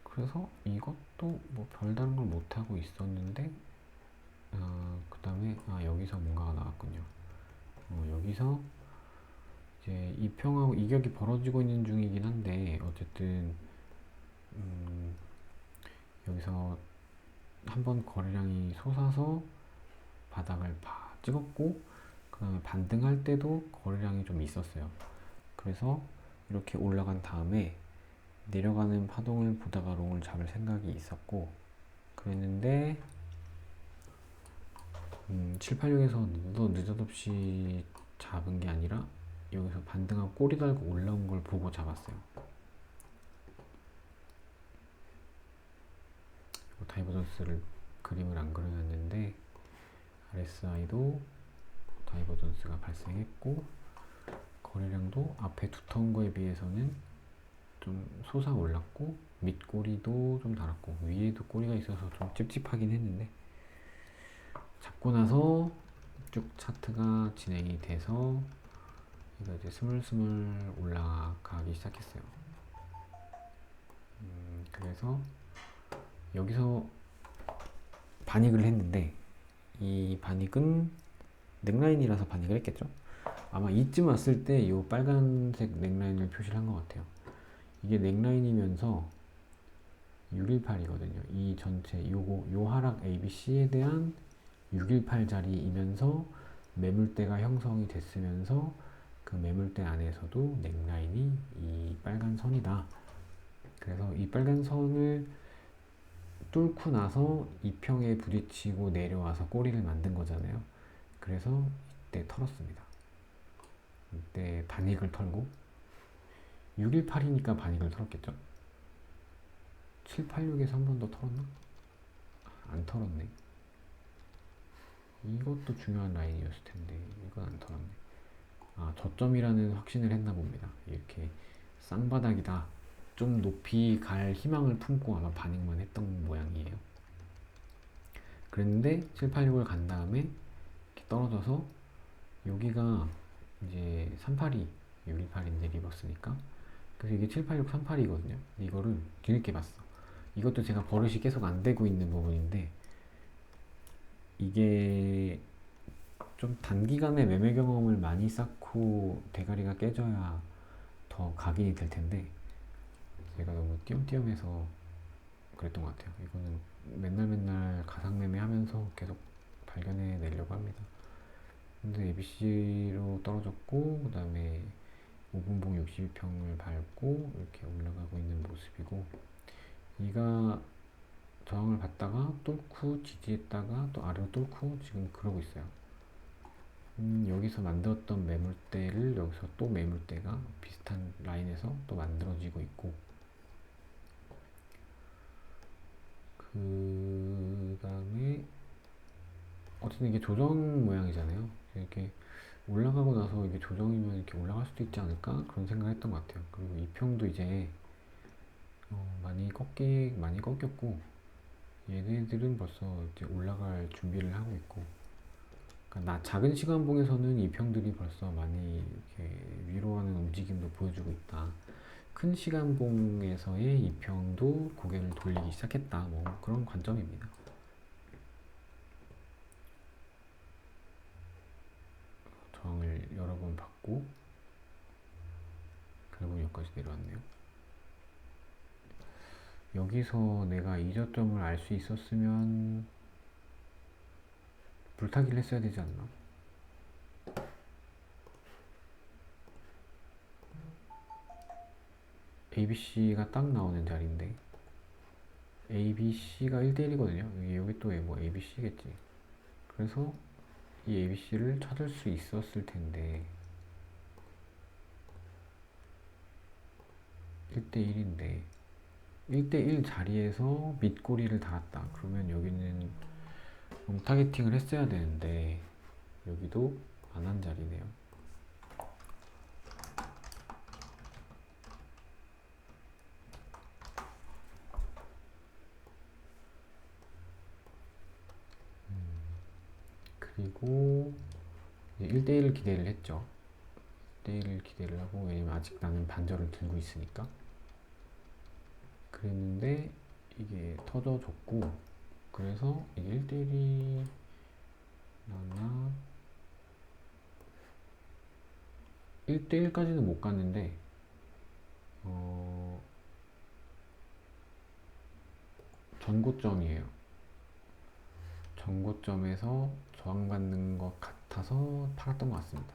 그래서 이것도 뭐 별다른 걸 못하고 있었는데, 그 다음에 여기서 뭔가가 나왔군요. 여기서 이제 이평하고 이격이 벌어지고 있는 중이긴 한데, 어쨌든 여기서 한번 거래량이 솟아서 바닥을 찍었고, 그 다음에 반등할 때도 거래량이 좀 있었어요. 그래서 이렇게 올라간 다음에 내려가는 파동을 보다가 롱을 잡을 생각이 있었고 그랬는데 786에서 느닷없이 잡은 게 아니라 여기서 반등하고 꼬리 달고 올라온 걸 보고 잡았어요. 다이버전스를 그림을 안 그려놨는데 RSI도 다이버전스가 발생했고 거래량도 앞에 두터운 거에 비해서는 좀 솟아올랐고 밑꼬리도 좀 달았고 위에도 꼬리가 있어서 좀 찝찝하긴 했는데, 잡고 나서 쭉 차트가 진행이 돼서 이거 이제 스물스물 올라가기 시작했어요. 그래서 여기서 반익을 했는데, 이 반익은 넥라인이라서 반익을 했겠죠? 아마 이쯤 왔을 때 이 빨간색 넥라인을 표시를 한 것 같아요. 이게 넥라인이면서 618이거든요. 이 전체 요 하락 ABC에 대한 618 자리이면서 매물대가 형성이 됐으면서 그 매물대 안에서도 넥라인이 이 빨간 선이다. 그래서 이 빨간 선을 뚫고 나서 이평에 부딪히고 내려와서 꼬리를 만든 거잖아요. 그래서 이때 털었습니다. 이때 반익을 털고 618이니까 반익을 털었겠죠. 786에서 한 번 더 털었나? 안 털었네. 이것도 중요한 라인이었을 텐데 이건 안 털었네. 아, 저점이라는 확신을 했나 봅니다. 이렇게 쌍바닥이다, 좀 높이 갈 희망을 품고 아마 반응만 했던 모양이에요. 그랬는데 786을 간 다음에 이렇게 떨어져서 여기가 이제 382, 618인데 리버스니까, 그래서 이게 786, 382거든요. 이거를 뒤늦게 봤어. 이것도 제가 버릇이 계속 안 되고 있는 부분인데, 이게 좀 단기간에 매매 경험을 많이 쌓고 대가리가 깨져야 더 각인이 될 텐데, 제가 너무 띄엄띄엄해서 그랬던 것 같아요. 이거는 맨날 맨날 가상매매 하면서 계속 발견해 내려고 합니다. 근데 ABC로 떨어졌고, 그 다음에 5분봉 62평을 밟고 이렇게 올라가고 있는 모습이고, 이가 저항을 받다가 뚫고 지지했다가 또 아래로 뚫고 지금 그러고 있어요. 여기서 만들었던 매물대를 여기서 또 매물대가 비슷한 라인에서 또 만들어지고 있고, 그 다음에 어쨌든 이게 조정 모양이잖아요. 이렇게 올라가고 나서 이게 조정이면 이렇게 올라갈 수도 있지 않을까, 그런 생각을 했던 것 같아요. 그리고 이 평도 이제 많이 꺾였고, 얘네들은 벌써 이제 올라갈 준비를 하고 있고, 그러니까 작은 시간봉에서는 이 평들이 벌써 많이 이렇게 위로하는 움직임도 보여주고 있다. 큰 시간봉에서의 이 평도 고개를 돌리기 시작했다. 뭐 그런 관점입니다. 저항을 여러 번 받고 결국 여기까지 내려왔네요. 여기서 내가 이 저점을 알 수 있었으면 불타기를 했어야 되지 않나? ABC가 딱 나오는 자리인데, ABC가 1대1이거든요. 여기 또 뭐 ABC겠지. 그래서 이 ABC를 찾을 수 있었을 텐데, 1대1인데 1대1 자리에서 밑꼬리를 달았다. 그러면 여기는 타겟팅을 했어야 되는데 여기도 안 한 자리네요. 그리고 1대1 기대를 했죠. 1대1 기대를 하고, 왜냐면 아직 나는 반절을 들고 있으니까. 그랬는데 이게 터져줬고, 그래서 이게 1대1이 나나 1대1까지는 못 갔는데 전고점이에요. 전고점에서 저항받는 것 같아서 팔았던 것 같습니다.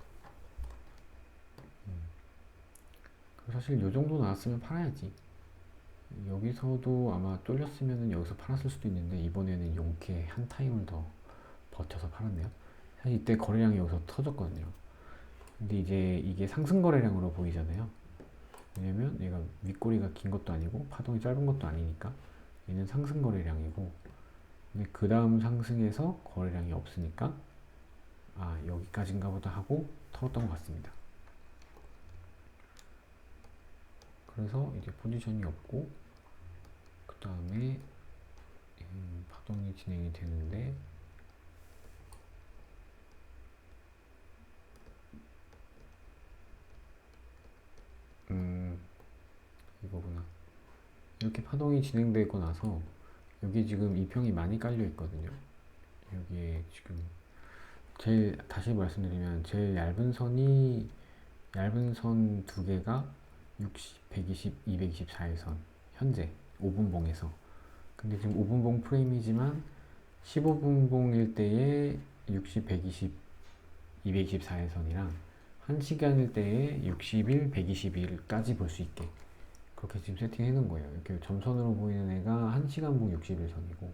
사실 요 정도 나왔으면 팔아야지. 여기서도 아마 뚫렸으면 여기서 팔았을 수도 있는데, 이번에는 용케 한 타임을 더 버텨서 팔았네요. 사실 이때 거래량이 여기서 터졌거든요. 근데 이제 이게 상승 거래량으로 보이잖아요. 왜냐면 얘가 윗꼬리가 긴 것도 아니고 파동이 짧은 것도 아니니까 얘는 상승 거래량이고, 근데 그 다음 상승에서 거래량이 없으니까 아, 여기까지인가 보다 하고 털었던 것 같습니다. 그래서 이제 포지션이 없고, 그 다음에 파동이 진행이 되는데, 이거구나. 이렇게 파동이 진행되고 나서 여기 지금 이평이 많이 깔려 있거든요. 여기에 지금 다시 말씀드리면 제일 얇은 선 두 개가 60, 120, 224일선, 현재 5분봉에서. 근데 지금 5분봉 프레임이지만 15분봉일 때의 60, 120, 224일선이랑 1시간일 때의 61, 121까지 볼 수 있게 그렇게 지금 세팅해 놓은 거예요. 이렇게 점선으로 보이는 애가 1시간봉 61선이고,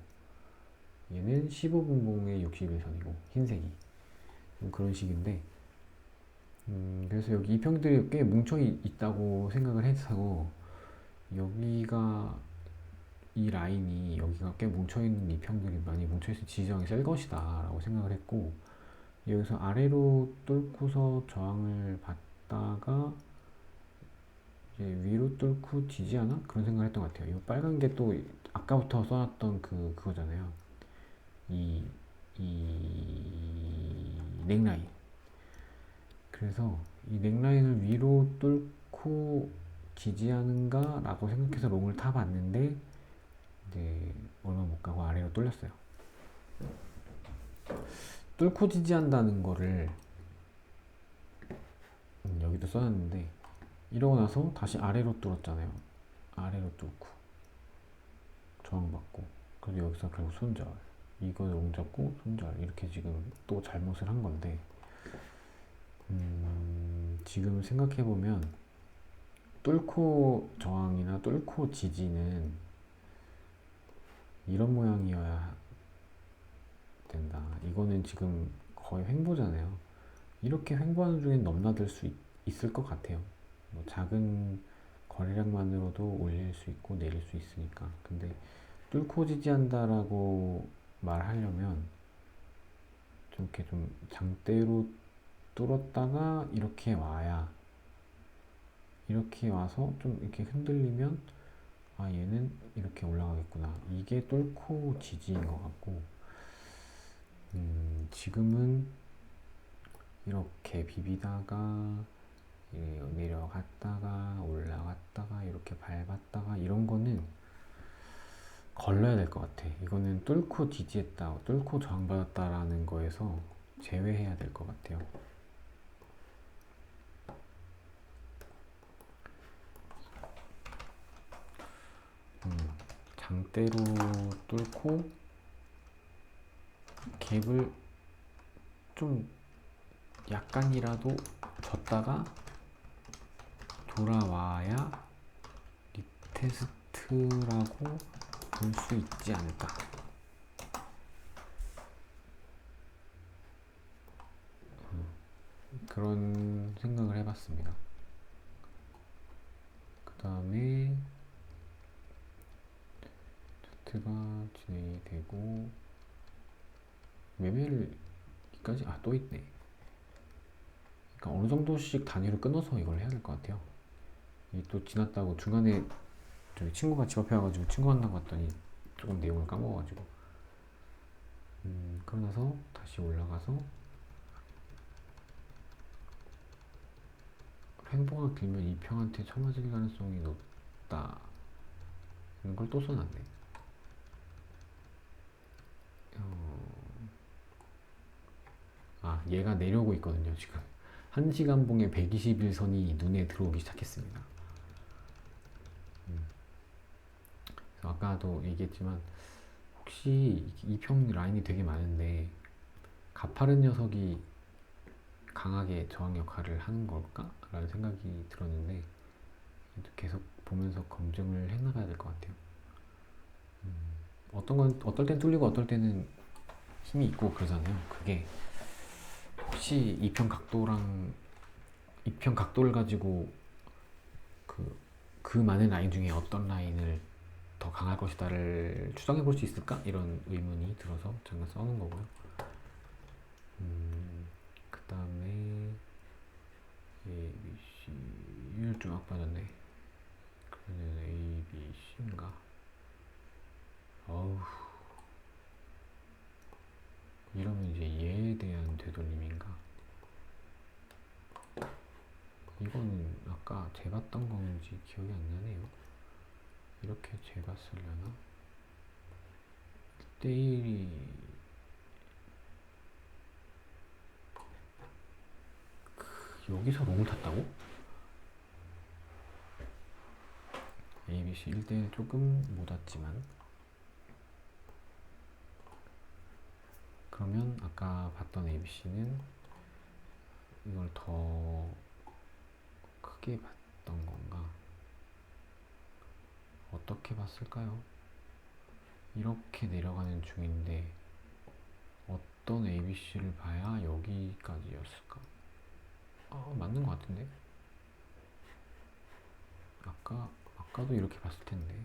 얘는 15분봉의 61선이고, 흰색이 그런 식인데, 그래서 여기 이평들이 꽤 뭉쳐 있다고 생각을 해서, 여기가 이 라인이 여기가 꽤 뭉쳐있는 이평들이 많이 뭉쳐있을 지지정이 셀 것이다 라고 생각을 했고, 여기서 아래로 뚫고서 저항을 받다가 이제 위로 뚫고 지지하나? 그런 생각을 했던 것 같아요. 이 빨간 게 또 아까부터 써놨던 그거잖아요. 이 넥라인. 그래서 이 넥라인을 위로 뚫고 지지하는가 라고 생각해서 롱을 타봤는데 이제 얼마 못 가고 아래로 뚫렸어요. 뚫고 지지한다는 거를 여기도 써놨는데, 이러고 나서 다시 아래로 뚫었잖아요. 아래로 뚫고 저항받고, 그래서 여기서 결국 손절, 이거 롱 잡고 손절, 이렇게 지금 또 잘못을 한 건데, 지금 생각해보면 뚫고 저항이나 뚫고 지지는 이런 모양이어야 된다. 이거는 지금 거의 횡보잖아요. 이렇게 횡보하는 중엔 넘나들 수 있을 것 같아요. 뭐 작은 거래량만으로도 올릴 수 있고 내릴 수 있으니까. 근데 뚫고 지지한다라고 말하려면 좀 이렇게 좀 장대로 뚫었다가 이렇게 와야, 이렇게 와서 좀 이렇게 흔들리면 아 얘는 이렇게 올라가겠구나, 이게 뚫고 지지인 것 같고, 지금은 이렇게 비비다가 내려갔다가 올라갔다가 이렇게 밟았다가 이런 거는 걸러야 될 것 같아. 이거는 뚫고 지지했다, 뚫고 저항받았다라는 거에서 제외해야 될 것 같아요. 장대로 뚫고 갭을 좀 약간이라도 줬다가 돌아와야 리테스트라고 볼 수 있지 않을까. 그런 생각을 해봤습니다. 그 다음에 차트가 진행이 되고 매매를 여기까지 또 있네. 그러니까 어느 정도씩 단위로 끊어서 이걸 해야 될 것 같아요. 이 또 지났다고 중간에 저희 친구가 집 앞에 와가지고 친구 만나고 왔더니 조금 내용을 까먹어가지고, 그러고 나서 다시 올라가서 횡보가 길면 이평한테 쳐맞을 가능성이 높다, 이런 걸 또 써놨네. 얘가 내려오고 있거든요. 지금 1시간 봉의 121선이 눈에 들어오기 시작했습니다. 아까도 얘기했지만 혹시 이평 라인이 되게 많은데 가파른 녀석이 강하게 저항 역할을 하는 걸까? 라는 생각이 들었는데 계속 보면서 검증을 해나가야 될 것 같아요. 어떨 땐 뚫리고 어떨 때는 힘이 있고 그러잖아요. 그게 혹시 이평 각도를 가지고 그 많은 라인 중에 어떤 라인을 더 강할 것이다를 추정해 볼 수 있을까? 이런 의문이 들어서 잠깐 써놓은 거고요. 그 다음에 A, B, C 이걸 좀 악빠졌네. 그러면 A, B, C인가? 어우, 이러면 이제 얘에 대한 되돌림인가? 이거는 아까 재봤던 건지 기억이 안 나네요. 이렇게 재봤으려나? 1대1이 여기서 롱을 탔다고? ABC 1대1 조금 못 왔지만, 그러면 아까 봤던 ABC는 이걸 더 크게 봤던 건가? 어떻게 봤을까요? 이렇게 내려가는 중인데 어떤 ABC를 봐야 여기까지였을까? 맞는 것 같은데? 아까도 이렇게 봤을 텐데.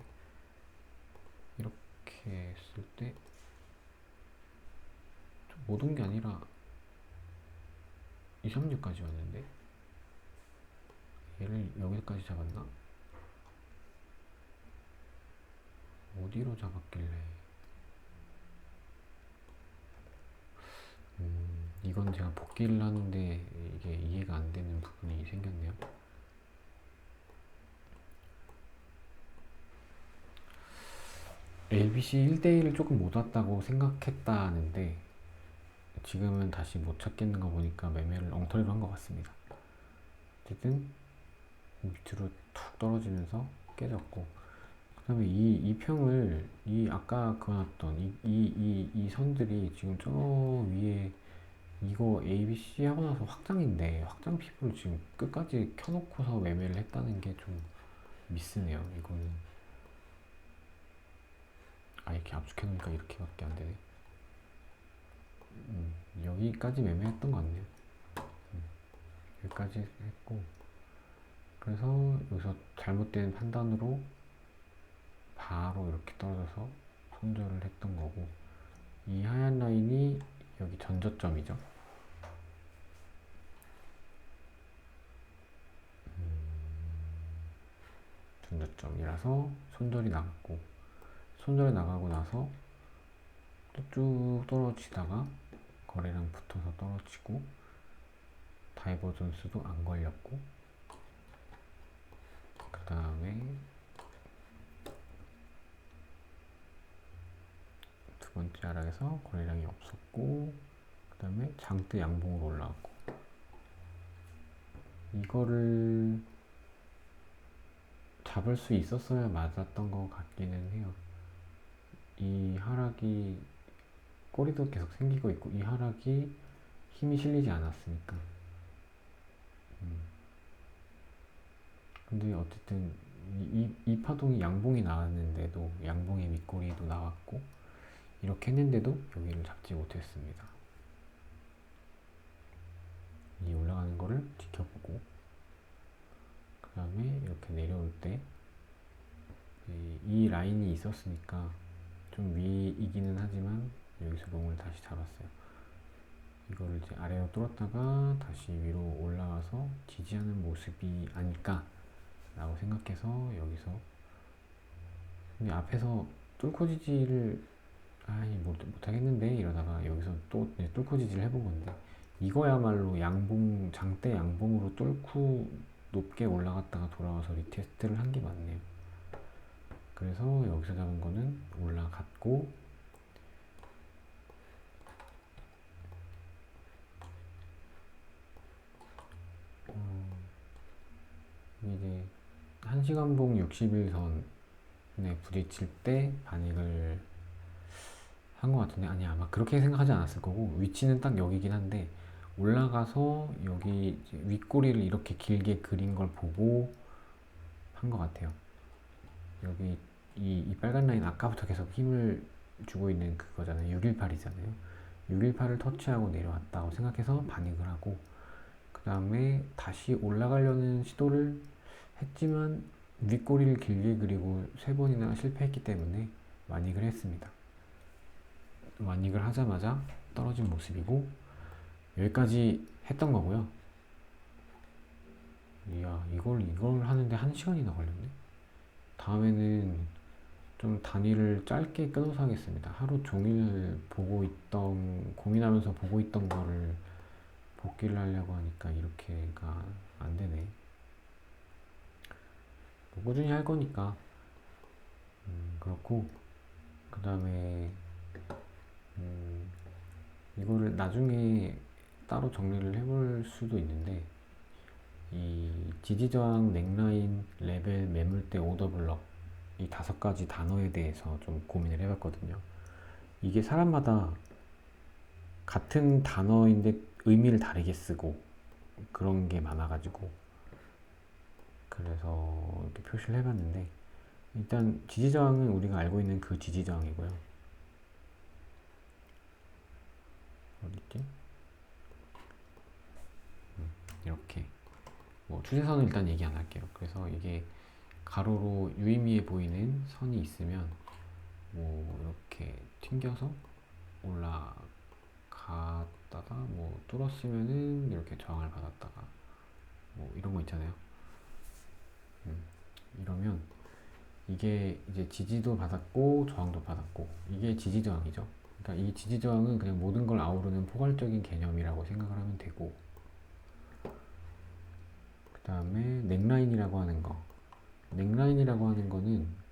이렇게 했을 때 못 온 게 아니라 2, 3류까지 왔는데 얘를 여기까지 잡았나? 어디로 잡았길래 이건 제가 복귀를 하는데 이게 이해가 안 되는 부분이 생겼네요. LBC 1대1을 조금 못 왔다고 생각했다는데 지금은 다시 못 찾겠는 거 보니까 매매를 엉터리로 한 것 같습니다. 어쨌든 밑으로 툭 떨어지면서 깨졌고, 그 다음에 이 평을 아까 그어놨던 이 선들이 지금 저 위에 이거 ABC 하고 나서 확장인데 확장 피부를 지금 끝까지 켜놓고서 매매를 했다는 게 좀 미스네요. 이거는 이렇게 압축해 놓으니까 이렇게밖에 안 되네. 여기까지 매매했던 것 같네요. 여기까지 했고, 그래서 여기서 잘못된 판단으로 바로 이렇게 떨어져서 손절을 했던 거고, 이 하얀 라인이 여기 전저점이죠. 전저점이라서 손절이 나갔고, 손절이 나가고 나서 또 쭉 떨어지다가 거래량 붙어서 떨어지고, 다이버전스도 안 걸렸고, 그 다음에 두 번째 하락에서 거래량이 없었고, 그 다음에 장대 양봉으로 올라왔고, 이거를 잡을 수 있었어야 맞았던 것 같기는 해요. 이 하락이 꼬리도 계속 생기고 있고, 이 하락이 힘이 실리지 않았으니까. 근데 어쨌든 이 파동이 양봉이 나왔는데도 양봉의 윗꼬리도 나왔고 이렇게 했는데도 여기를 잡지 못했습니다. 이 올라가는 거를 지켜보고, 그 다음에 이렇게 내려올 때 이 라인이 있었으니까 좀 위이기는 하지만 여기서 롱을 다시 잡았어요. 이거를 이제 아래로 뚫었다가 다시 위로 올라와서 지지하는 모습이 아닐까 라고 생각해서 여기서, 근데 앞에서 뚫고 지지를 못하겠는데 이러다가 여기서 또 뚫고 지지를 해본 건데, 이거야말로 양봉, 장대 양봉으로 뚫고 높게 올라갔다가 돌아와서 리테스트를 한 게 맞네요. 그래서 여기서 잡은 거는 올라갔고, 이제 1시간봉 60일선에 부딪힐 때 반익을 한 것 같은데, 아니 아마 그렇게 생각하지 않았을 거고, 위치는 딱 여기긴 한데 올라가서 여기 윗꼬리를 이렇게 길게 그린 걸 보고 한 것 같아요. 여기 이 빨간 라인 아까부터 계속 힘을 주고 있는 그거잖아요. 618이잖아요. 618을 터치하고 내려왔다고 생각해서 반익을 하고, 그 다음에 다시 올라가려는 시도를 했지만 윗꼬리를 길게 그리고 3번이나 실패했기 때문에 완익을 했습니다. 완익을 하자마자 떨어진 모습이고, 여기까지 했던 거고요. 이야, 이걸 하는데 1시간이나 걸렸네. 다음에는 좀 단위를 짧게 끊어서 하겠습니다. 하루 종일 고민하면서 보고 있던 거를 복귀를 하려고 하니까 이렇게가 안 되네. 뭐 꾸준히 할 거니까. 그렇고, 그 다음에 이거를 나중에 따로 정리를 해볼 수도 있는데, 이 지지저항, 넥라인, 레벨, 매물대, 오더블럭 이 5가지 단어에 대해서 좀 고민을 해봤거든요. 이게 사람마다 같은 단어인데 의미를 다르게 쓰고 그런 게 많아가지고, 그래서 이렇게 표시를 해봤는데, 일단 지지저항은 우리가 알고 있는 그 지지저항이고요. 어딨지? 이렇게 뭐 추세선은 일단 얘기 안 할게요. 그래서 이게 가로로 유의미해 보이는 선이 있으면 뭐 이렇게 튕겨서 올라갔다가 뭐 뚫었으면은 이렇게 저항을 받았다가 뭐 이런 거 있잖아요. 이러면 이게 이제 지지도 받았고 저항도 받았고 이게 지지 저항이죠. 그러니까 이 지지 저항은 그냥 모든 걸 아우르는 포괄적인 개념이라고 생각을 하면 되고, 그 다음에 넥라인이라고 하는 거. 넥라인이라고 하는 거는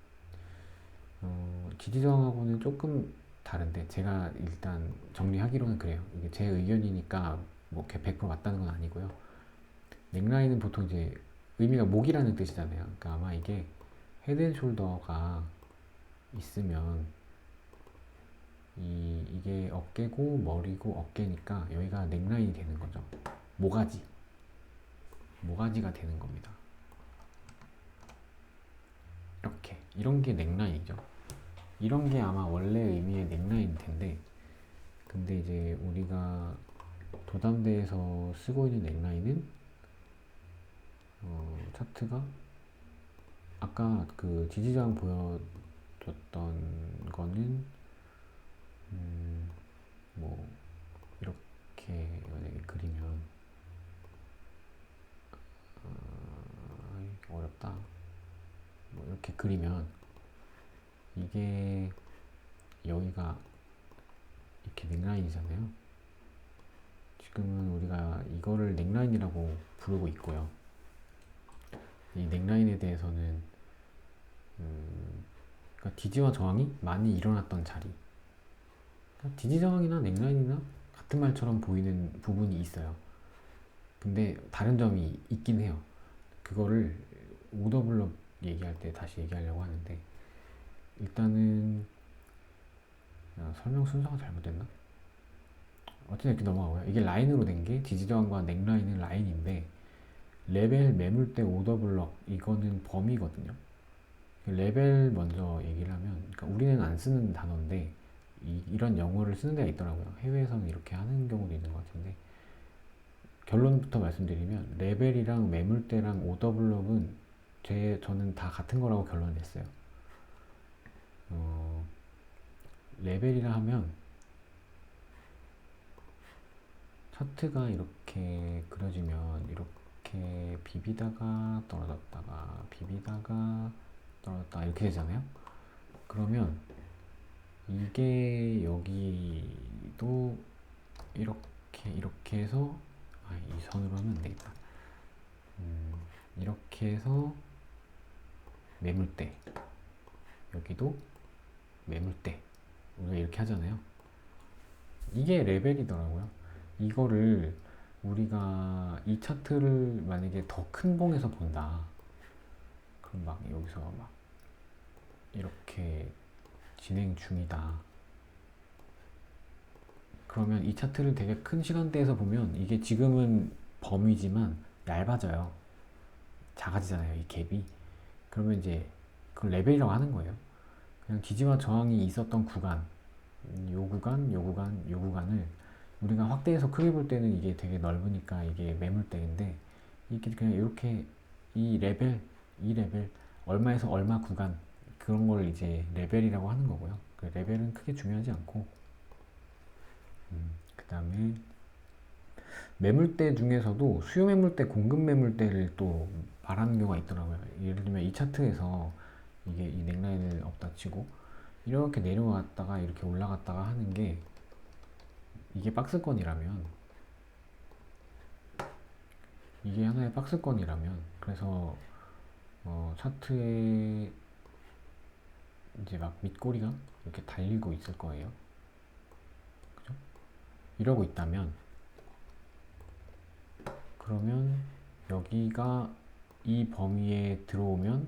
지지 저항하고는 조금 다른데, 제가 일단 정리하기로는 그래요. 이게 제 의견이니까 뭐 이렇게 100% 맞다는 건 아니고요. 넥라인은 보통 이제 의미가 목이라는 뜻이잖아요. 그러니까 아마 이게 헤드앤숄더가 있으면 이게 어깨고 머리고 어깨니까 여기가 넥라인이 되는 거죠. 모가지가 되는 겁니다. 이렇게 이런 게 넥라인이죠. 이런 게 아마 원래 의미의 넥라인일 텐데, 근데 이제 우리가 도담대에서 쓰고 있는 넥라인은 차트가 아까 그 지지저항 보여줬던 거는 뭐 이렇게 만약에 그리면 어렵다. 뭐 이렇게 그리면 이게 여기가 이렇게 넥라인이잖아요. 지금은 우리가 이거를 넥라인이라고 부르고 있고요. 이 넥라인에 대해서는 그러니까 지지와 저항이 많이 일어났던 자리. 그러니까 지지 저항이나 넥라인이나 같은 말처럼 보이는 부분이 있어요. 근데 다른 점이 있긴 해요. 그거를 오더블럭 얘기할 때 다시 얘기하려고 하는데, 일단은 설명 순서가 잘못됐나? 어쨌든 이렇게 넘어가고요. 이게 라인으로 된 게 지지저항과 넥라인은 라인인데, 레벨, 매물대, 오더블럭 이거는 범위거든요. 레벨 먼저 얘기를 하면, 그러니까 우리는 안 쓰는 단어인데 이런 용어를 쓰는 데가 있더라고요. 해외에서는 이렇게 하는 경우도 있는 것 같은데, 결론부터 말씀드리면 레벨이랑 매물대랑 오더블럭은 저는 다 같은 거라고 결론을 냈어요. 레벨이라 하면 차트가 이렇게 그려지면 이렇게 비비다가 떨어졌다가 비비다가 떨어졌다가 이렇게 되잖아요. 그러면 이게 여기도 이렇게 해서 이 선으로 하면 안 되겠다. 이렇게 해서 매물대, 여기도 매물대, 우리가 이렇게 하잖아요. 이게 레벨이더라고요. 이거를 우리가 이 차트를 만약에 더 큰 봉에서 본다, 그럼 막 여기서 막 이렇게 진행 중이다. 그러면 이 차트를 되게 큰 시간대에서 보면 이게 지금은 범위지만 얇아져요. 작아지잖아요, 이 갭이. 그러면 이제 그걸 레벨이라고 하는 거예요. 그냥 지지와 저항이 있었던 구간, 요 구간, 요 구간, 요 구간을 우리가 확대해서 크게 볼 때는 이게 되게 넓으니까 이게 매물대인데, 이게 그냥 이렇게 이 레벨, 얼마에서 얼마 구간, 그런 걸 이제 레벨이라고 하는 거고요. 그 레벨은 크게 중요하지 않고, 그 다음에 매물대 중에서도 수요 매물대, 공급 매물대를 또 말하는 경우가 있더라고요. 예를 들면 이 차트에서 이게 이 넥라인을 없다 치고 이렇게 내려갔다가 이렇게 올라갔다가 하는 게, 이게 박스권이라면, 이게 하나의 박스권이라면, 그래서 차트에 이제 막 밑꼬리가 이렇게 달리고 있을 거예요. 그죠? 이러고 있다면, 그러면 여기가 이 범위에 들어오면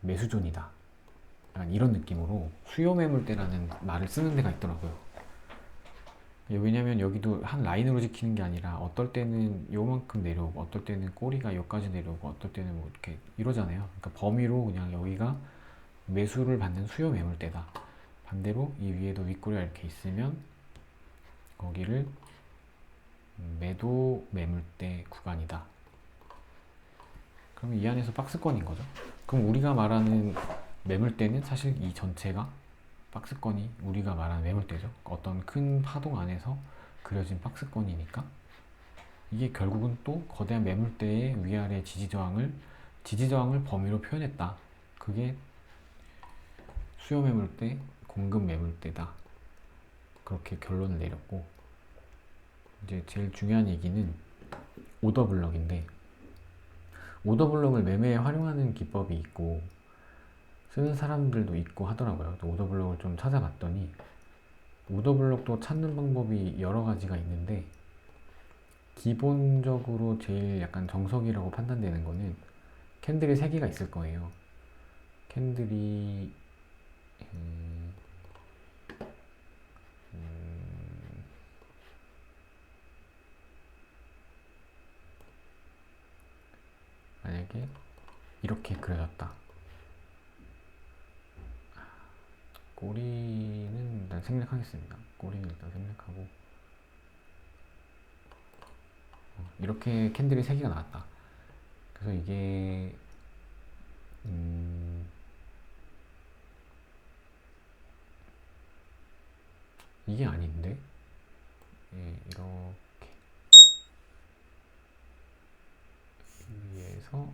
매수존이다. 약간 이런 느낌으로 수요 매물대라는 말을 쓰는 데가 있더라고요. 왜냐면 여기도 한 라인으로 지키는 게 아니라 어떨 때는 요만큼 내려오고 어떨 때는 꼬리가 여기까지 내려오고 어떨 때는 뭐 이렇게 이러잖아요. 그러니까 범위로 그냥 여기가 매수를 받는 수요 매물대다. 반대로 이 위에도 윗꼬리가 이렇게 있으면 거기를 매도 매물대 구간이다. 그럼 이 안에서 박스권인 거죠. 그럼 우리가 말하는 매물대는 사실 이 전체가 박스권이 우리가 말하는 매물대죠. 어떤 큰 파동 안에서 그려진 박스권이니까 이게 결국은 또 거대한 매물대의 위아래 지지저항을 범위로 표현했다. 그게 수요 매물대, 공급 매물대다. 그렇게 결론을 내렸고, 이제 제일 중요한 얘기는 오더블럭인데, 오더블럭을 매매에 활용하는 기법이 있고 쓰는 사람들도 있고 하더라고요. 또 오더블럭을 좀 찾아봤더니 오더블럭도 찾는 방법이 여러 가지가 있는데, 기본적으로 제일 약간 정석이라고 판단되는 거는 캔들이 3개가 있을 거예요. 캔들이 만약에 이렇게 그려졌다. 꼬리는 일단 생략하겠습니다. 꼬리는 일단 생략하고, 이렇게 캔들이 3개가 나왔다. 그래서 이게 아닌데, 예, 이렇게 위에서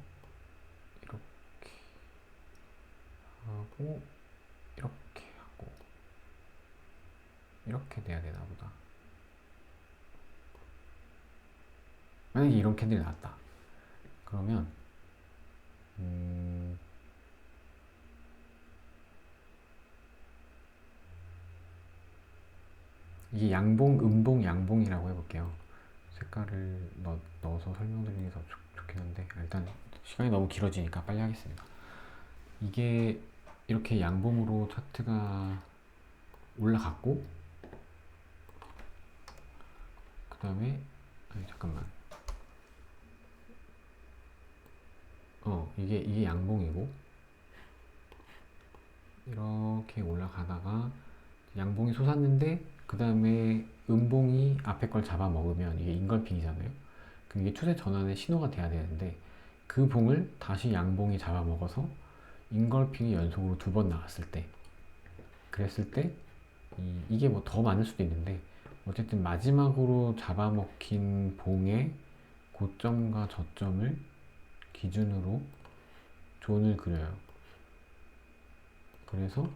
이렇게 하고 이렇게 하고 이렇게 돼야 되나 보다. 만약에 이런 캔들이 나왔다. 그러면 이게 양봉, 음봉, 양봉이라고 해볼게요. 색깔을 넣어서 설명드리는 게 더 좋긴 한데, 일단 시간이 너무 길어지니까 빨리 하겠습니다. 이게 이렇게 양봉으로 차트가 올라갔고, 그 다음에 잠깐만, 이게 양봉이고, 이렇게 올라가다가 양봉이 솟았는데 그 다음에 음봉이 앞에 걸 잡아먹으면 이게 인걸핑이잖아요. 그럼 이게 추세 전환의 신호가 돼야 되는데, 그 봉을 다시 양봉이 잡아먹어서 인걸핑이 연속으로 2번 나왔을 때, 그랬을 때 이게 뭐 더 많을 수도 있는데, 어쨌든 마지막으로 잡아먹힌 봉의 고점과 저점을 기준으로 존을 그려요. 그래서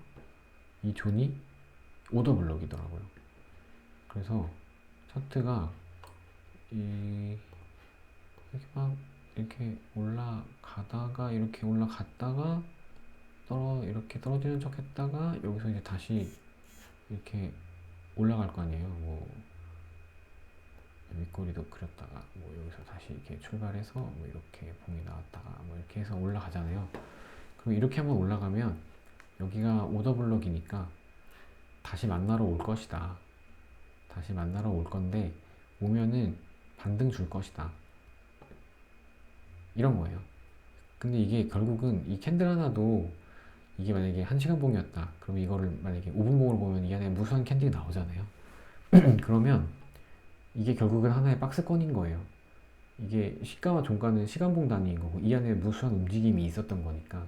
이 존이 오더블럭이더라고요. 그래서 차트가 이렇게 막 이렇게 올라가다가 이렇게 올라갔다가 이렇게 떨어지는 척 했다가 여기서 이제 다시 이렇게 올라갈 거 아니에요. 뭐 윗꼬리도 그렸다가 뭐 여기서 다시 이렇게 출발해서 뭐 이렇게 봉이 나왔다가 뭐 이렇게 해서 올라가잖아요. 그럼 이렇게 한번 올라가면 여기가 오더블럭이니까 다시 만나러 올 것이다. 다시 만나러 올 건데, 오면은 반등 줄 것이다. 이런 거예요. 근데 이게 결국은 이 캔들 하나도, 이게 만약에 1시간 봉이었다. 그럼 이거를 만약에 5분 봉으로 보면 이 안에 무수한 캔들이 나오잖아요. 그러면 이게 결국은 하나의 박스권인 거예요. 이게 시가와 종가는 시간봉 단위인 거고, 이 안에 무수한 움직임이 있었던 거니까.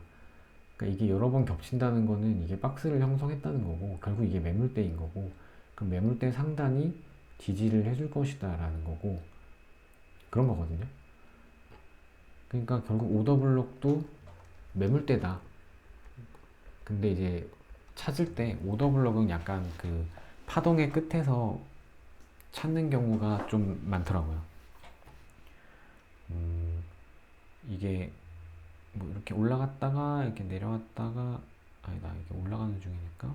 그러니까 이게 여러 번 겹친다는 거는 이게 박스를 형성했다는 거고, 결국 이게 매물대인 거고, 그럼 매물대 상단이 지지를 해줄 것이다 라는 거고, 그런 거거든요. 그러니까 결국 오더블록도 매물대다. 근데 이제 찾을 때 오더블록은 약간 그 파동의 끝에서 찾는 경우가 좀 많더라고요. 이게 뭐 이렇게 올라갔다가 이렇게 내려왔다가, 아니다, 이렇게 올라가는 중이니까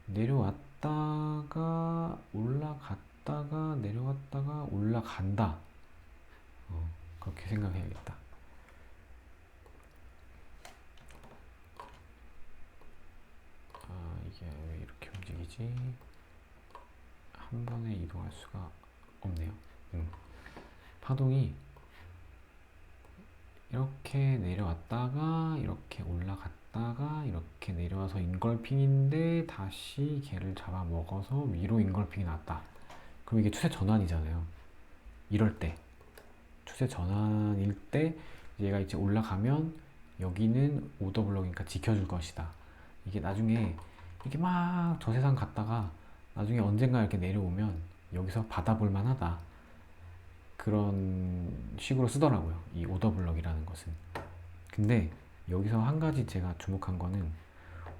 내려왔다가 올라갔다가 내려왔다가 올라간다. 그렇게 생각해야겠다. 이게 왜 이렇게 움직이지? 한 번에 이동할 수가 없네요. 파동이 이렇게 내려왔다가 이렇게 올라갔다가 이렇게 내려와서 인걸핑인데 다시 걔를 잡아먹어서 위로 인걸핑이 났다. 그럼 이게 추세 전환이잖아요. 이럴 때 추세 전환일 때 얘가 이제 올라가면 여기는 오더블럭이니까 지켜줄 것이다. 이게 나중에 이렇게 막 저 세상 갔다가 나중에 언젠가 이렇게 내려오면 여기서 받아볼 만하다. 그런 식으로 쓰더라고요. 이 오더블럭이라는 것은. 근데 여기서 한 가지 제가 주목한 거는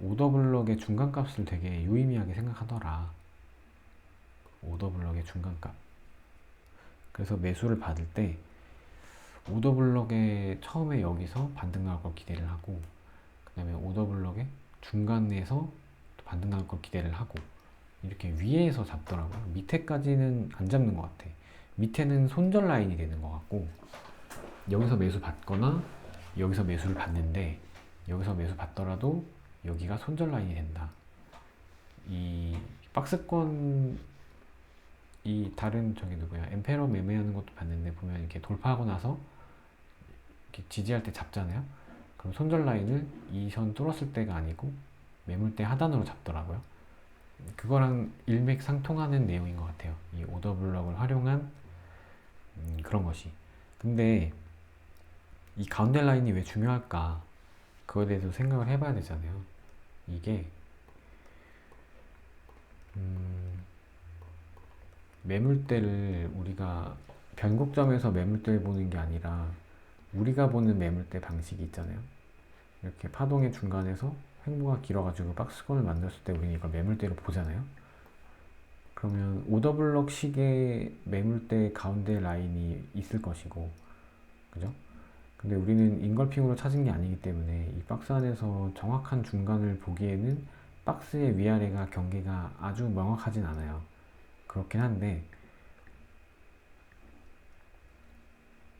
오더블럭의 중간값을 되게 유의미하게 생각하더라. 오더블럭의 중간값. 그래서 매수를 받을 때 오더블럭에 처음에 여기서 반등 나올 걸 기대를 하고, 그 다음에 오더블럭의 중간에서 반등 나올 걸 기대를 하고, 이렇게 위에서 잡더라고요. 밑에까지는 안 잡는 것 같아. 밑에는 손절 라인이 되는 것 같고, 여기서 매수 받거나 여기서 매수를 받는데, 여기서 매수 받더라도 여기가 손절 라인이 된다. 이 박스권, 이 다른 저기 누구야, 엠페러 매매하는 것도 봤는데 보면 이렇게 돌파하고 나서 이렇게 지지할 때 잡잖아요. 그럼 손절 라인을 이 선 뚫었을 때가 아니고 매물대 하단으로 잡더라고요. 그거랑 일맥상통하는 내용인 것 같아요. 이 오더블럭을 활용한 그런 것이. 근데 이 가운데 라인이 왜 중요할까? 그거에 대해서 생각을 해봐야 되잖아요. 이게 매물대를 우리가 변곡점에서 매물대를 보는 게 아니라 우리가 보는 매물대 방식이 있잖아요. 이렇게 파동의 중간에서 횡보가 길어가지고 박스권을 만들었을 때 우리는 이걸 매물대로 보잖아요. 그러면 오더블럭 식의 매물대 가운데 라인이 있을 것이고, 그죠? 근데 우리는 인걸핑으로 찾은 게 아니기 때문에 이 박스 안에서 정확한 중간을 보기에는 박스의 위아래가 경계가 아주 명확하진 않아요. 그렇긴 한데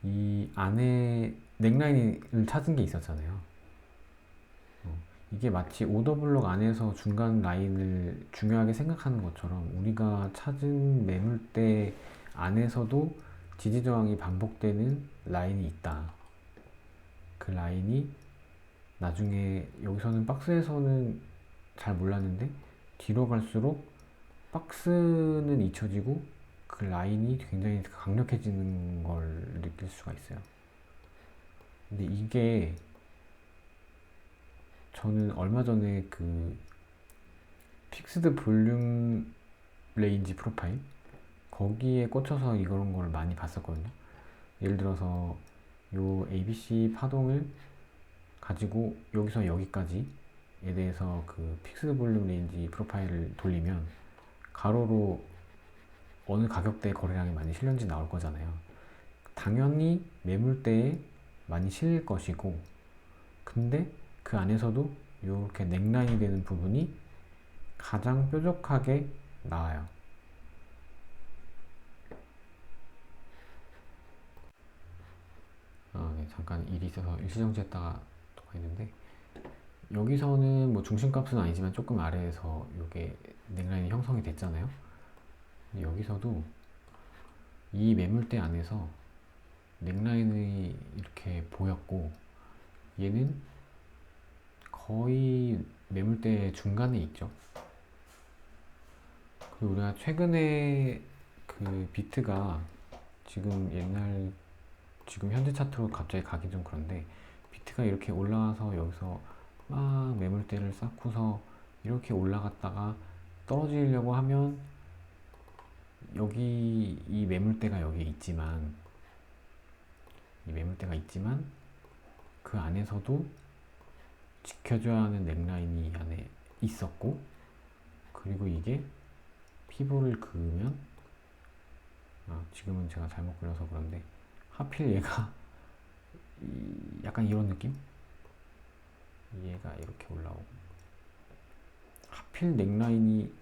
이 안에 넥라인을 찾은 게 있었잖아요. 이게 마치 오더블럭 안에서 중간 라인을 중요하게 생각하는 것처럼 우리가 찾은 매물대 안에서도 지지저항이 반복되는 라인이 있다. 그 라인이 나중에 여기서는 박스에서는 잘 몰랐는데 뒤로 갈수록 박스는 잊혀지고 그 라인이 굉장히 강력해지는 걸 느낄 수가 있어요. 근데 이게 저는 얼마 전에 그 픽스드 볼륨 레인지 프로파일 거기에 꽂혀서 이런 걸 많이 봤었거든요. 예를 들어서 요 ABC 파동을 가지고 여기서 여기까지에 대해서 그 픽스드 볼륨 레인지 프로파일을 돌리면 가로로 어느 가격대의 거래량이 많이 실렸는지 나올 거잖아요. 당연히 매물대에 많이 실릴 것이고, 근데 그 안에서도 이렇게 넥라인이 되는 부분이 가장 뾰족하게 나와요. 네, 잠깐 일이 있어서 일시정지했다가 또 있는데, 여기서는 뭐 중심값은 아니지만 조금 아래에서 이게 넥라인이 형성이 됐잖아요. 근데 여기서도 이 매물대 안에서 넥라인이 이렇게 보였고, 얘는 거의 매물대 중간에 있죠. 그리고 우리가 최근에 그 비트가 지금 현재 차트로 갑자기 가기 좀 그런데, 비트가 이렇게 올라와서 여기서 막 매물대를 쌓고서 이렇게 올라갔다가 떨어지려고 하면 여기 이 매물대가 여기에 있지만 그 안에서도 지켜줘야 하는 넥라인이 이 안에 있었고, 그리고 이게 피보를 그으면 지금은 제가 잘못 그려서 그런데 하필 얘가 약간 이런 느낌? 얘가 이렇게 올라오고 하필 넥라인이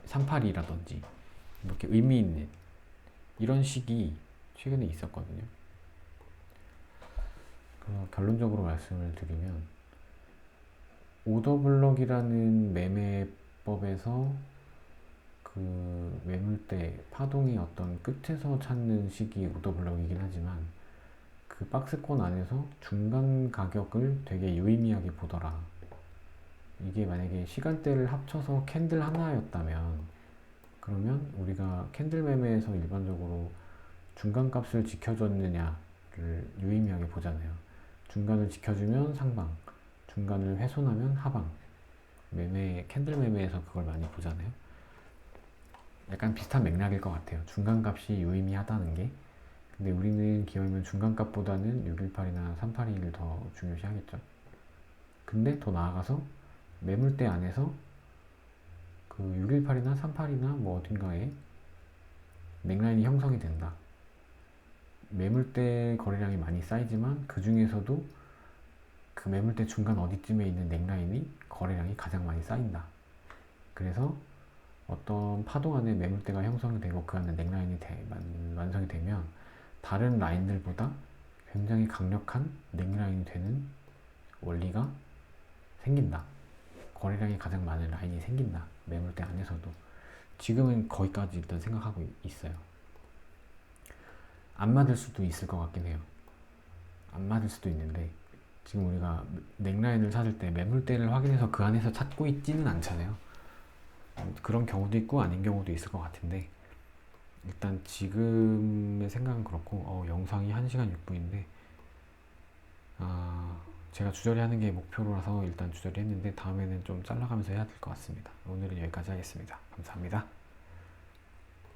38이라든지 이렇게 의미 있는 이런 식이 최근에 있었거든요. 결론적으로 말씀을 드리면 오더블럭이라는 매매법에서 그 매물대 파동의 어떤 끝에서 찾는 식이 오더블럭이긴 하지만 그 박스권 안에서 중간 가격을 되게 유의미하게 보더라. 이게 만약에 시간대를 합쳐서 캔들 하나였다면 그러면 우리가 캔들 매매에서 일반적으로 중간값을 지켜줬느냐를 유의미하게 보잖아요. 중간을 지켜주면 상방, 중간을 훼손하면 하방, 매매, 캔들 매매에서 그걸 많이 보잖아요. 약간 비슷한 맥락일 것 같아요. 중간값이 유의미하다는 게. 근데 우리는 기업이면 중간값보다는 618이나 382를 더 중요시 하겠죠. 근데 더 나아가서 매물대 안에서 그 618이나 382나 뭐 어딘가에 맥라인이 형성이 된다. 매물대 거래량이 많이 쌓이지만 그 중에서도 그 매물대 중간 어디쯤에 있는 넥라인이 거래량이 가장 많이 쌓인다. 그래서 어떤 파동 안에 매물대가 형성이 되고 그 안에 넥라인이 완성이 되면 다른 라인들보다 굉장히 강력한 넥라인이 되는 원리가 생긴다. 거래량이 가장 많은 라인이 생긴다. 매물대 안에서도. 지금은 거기까지 일단 생각하고 있어요. 안 맞을 수도 있을 것 같긴 해요. 안 맞을 수도 있는데 지금 우리가 넥라인을 찾을 때 매물대를 확인해서 그 안에서 찾고 있지는 않잖아요. 그런 경우도 있고 아닌 경우도 있을 것 같은데 일단 지금의 생각은 그렇고 영상이 1시간 6분인데 제가 주저리 하는 게 목표라서 일단 주저리 했는데 다음에는 좀 잘라가면서 해야 될 것 같습니다. 오늘은 여기까지 하겠습니다. 감사합니다.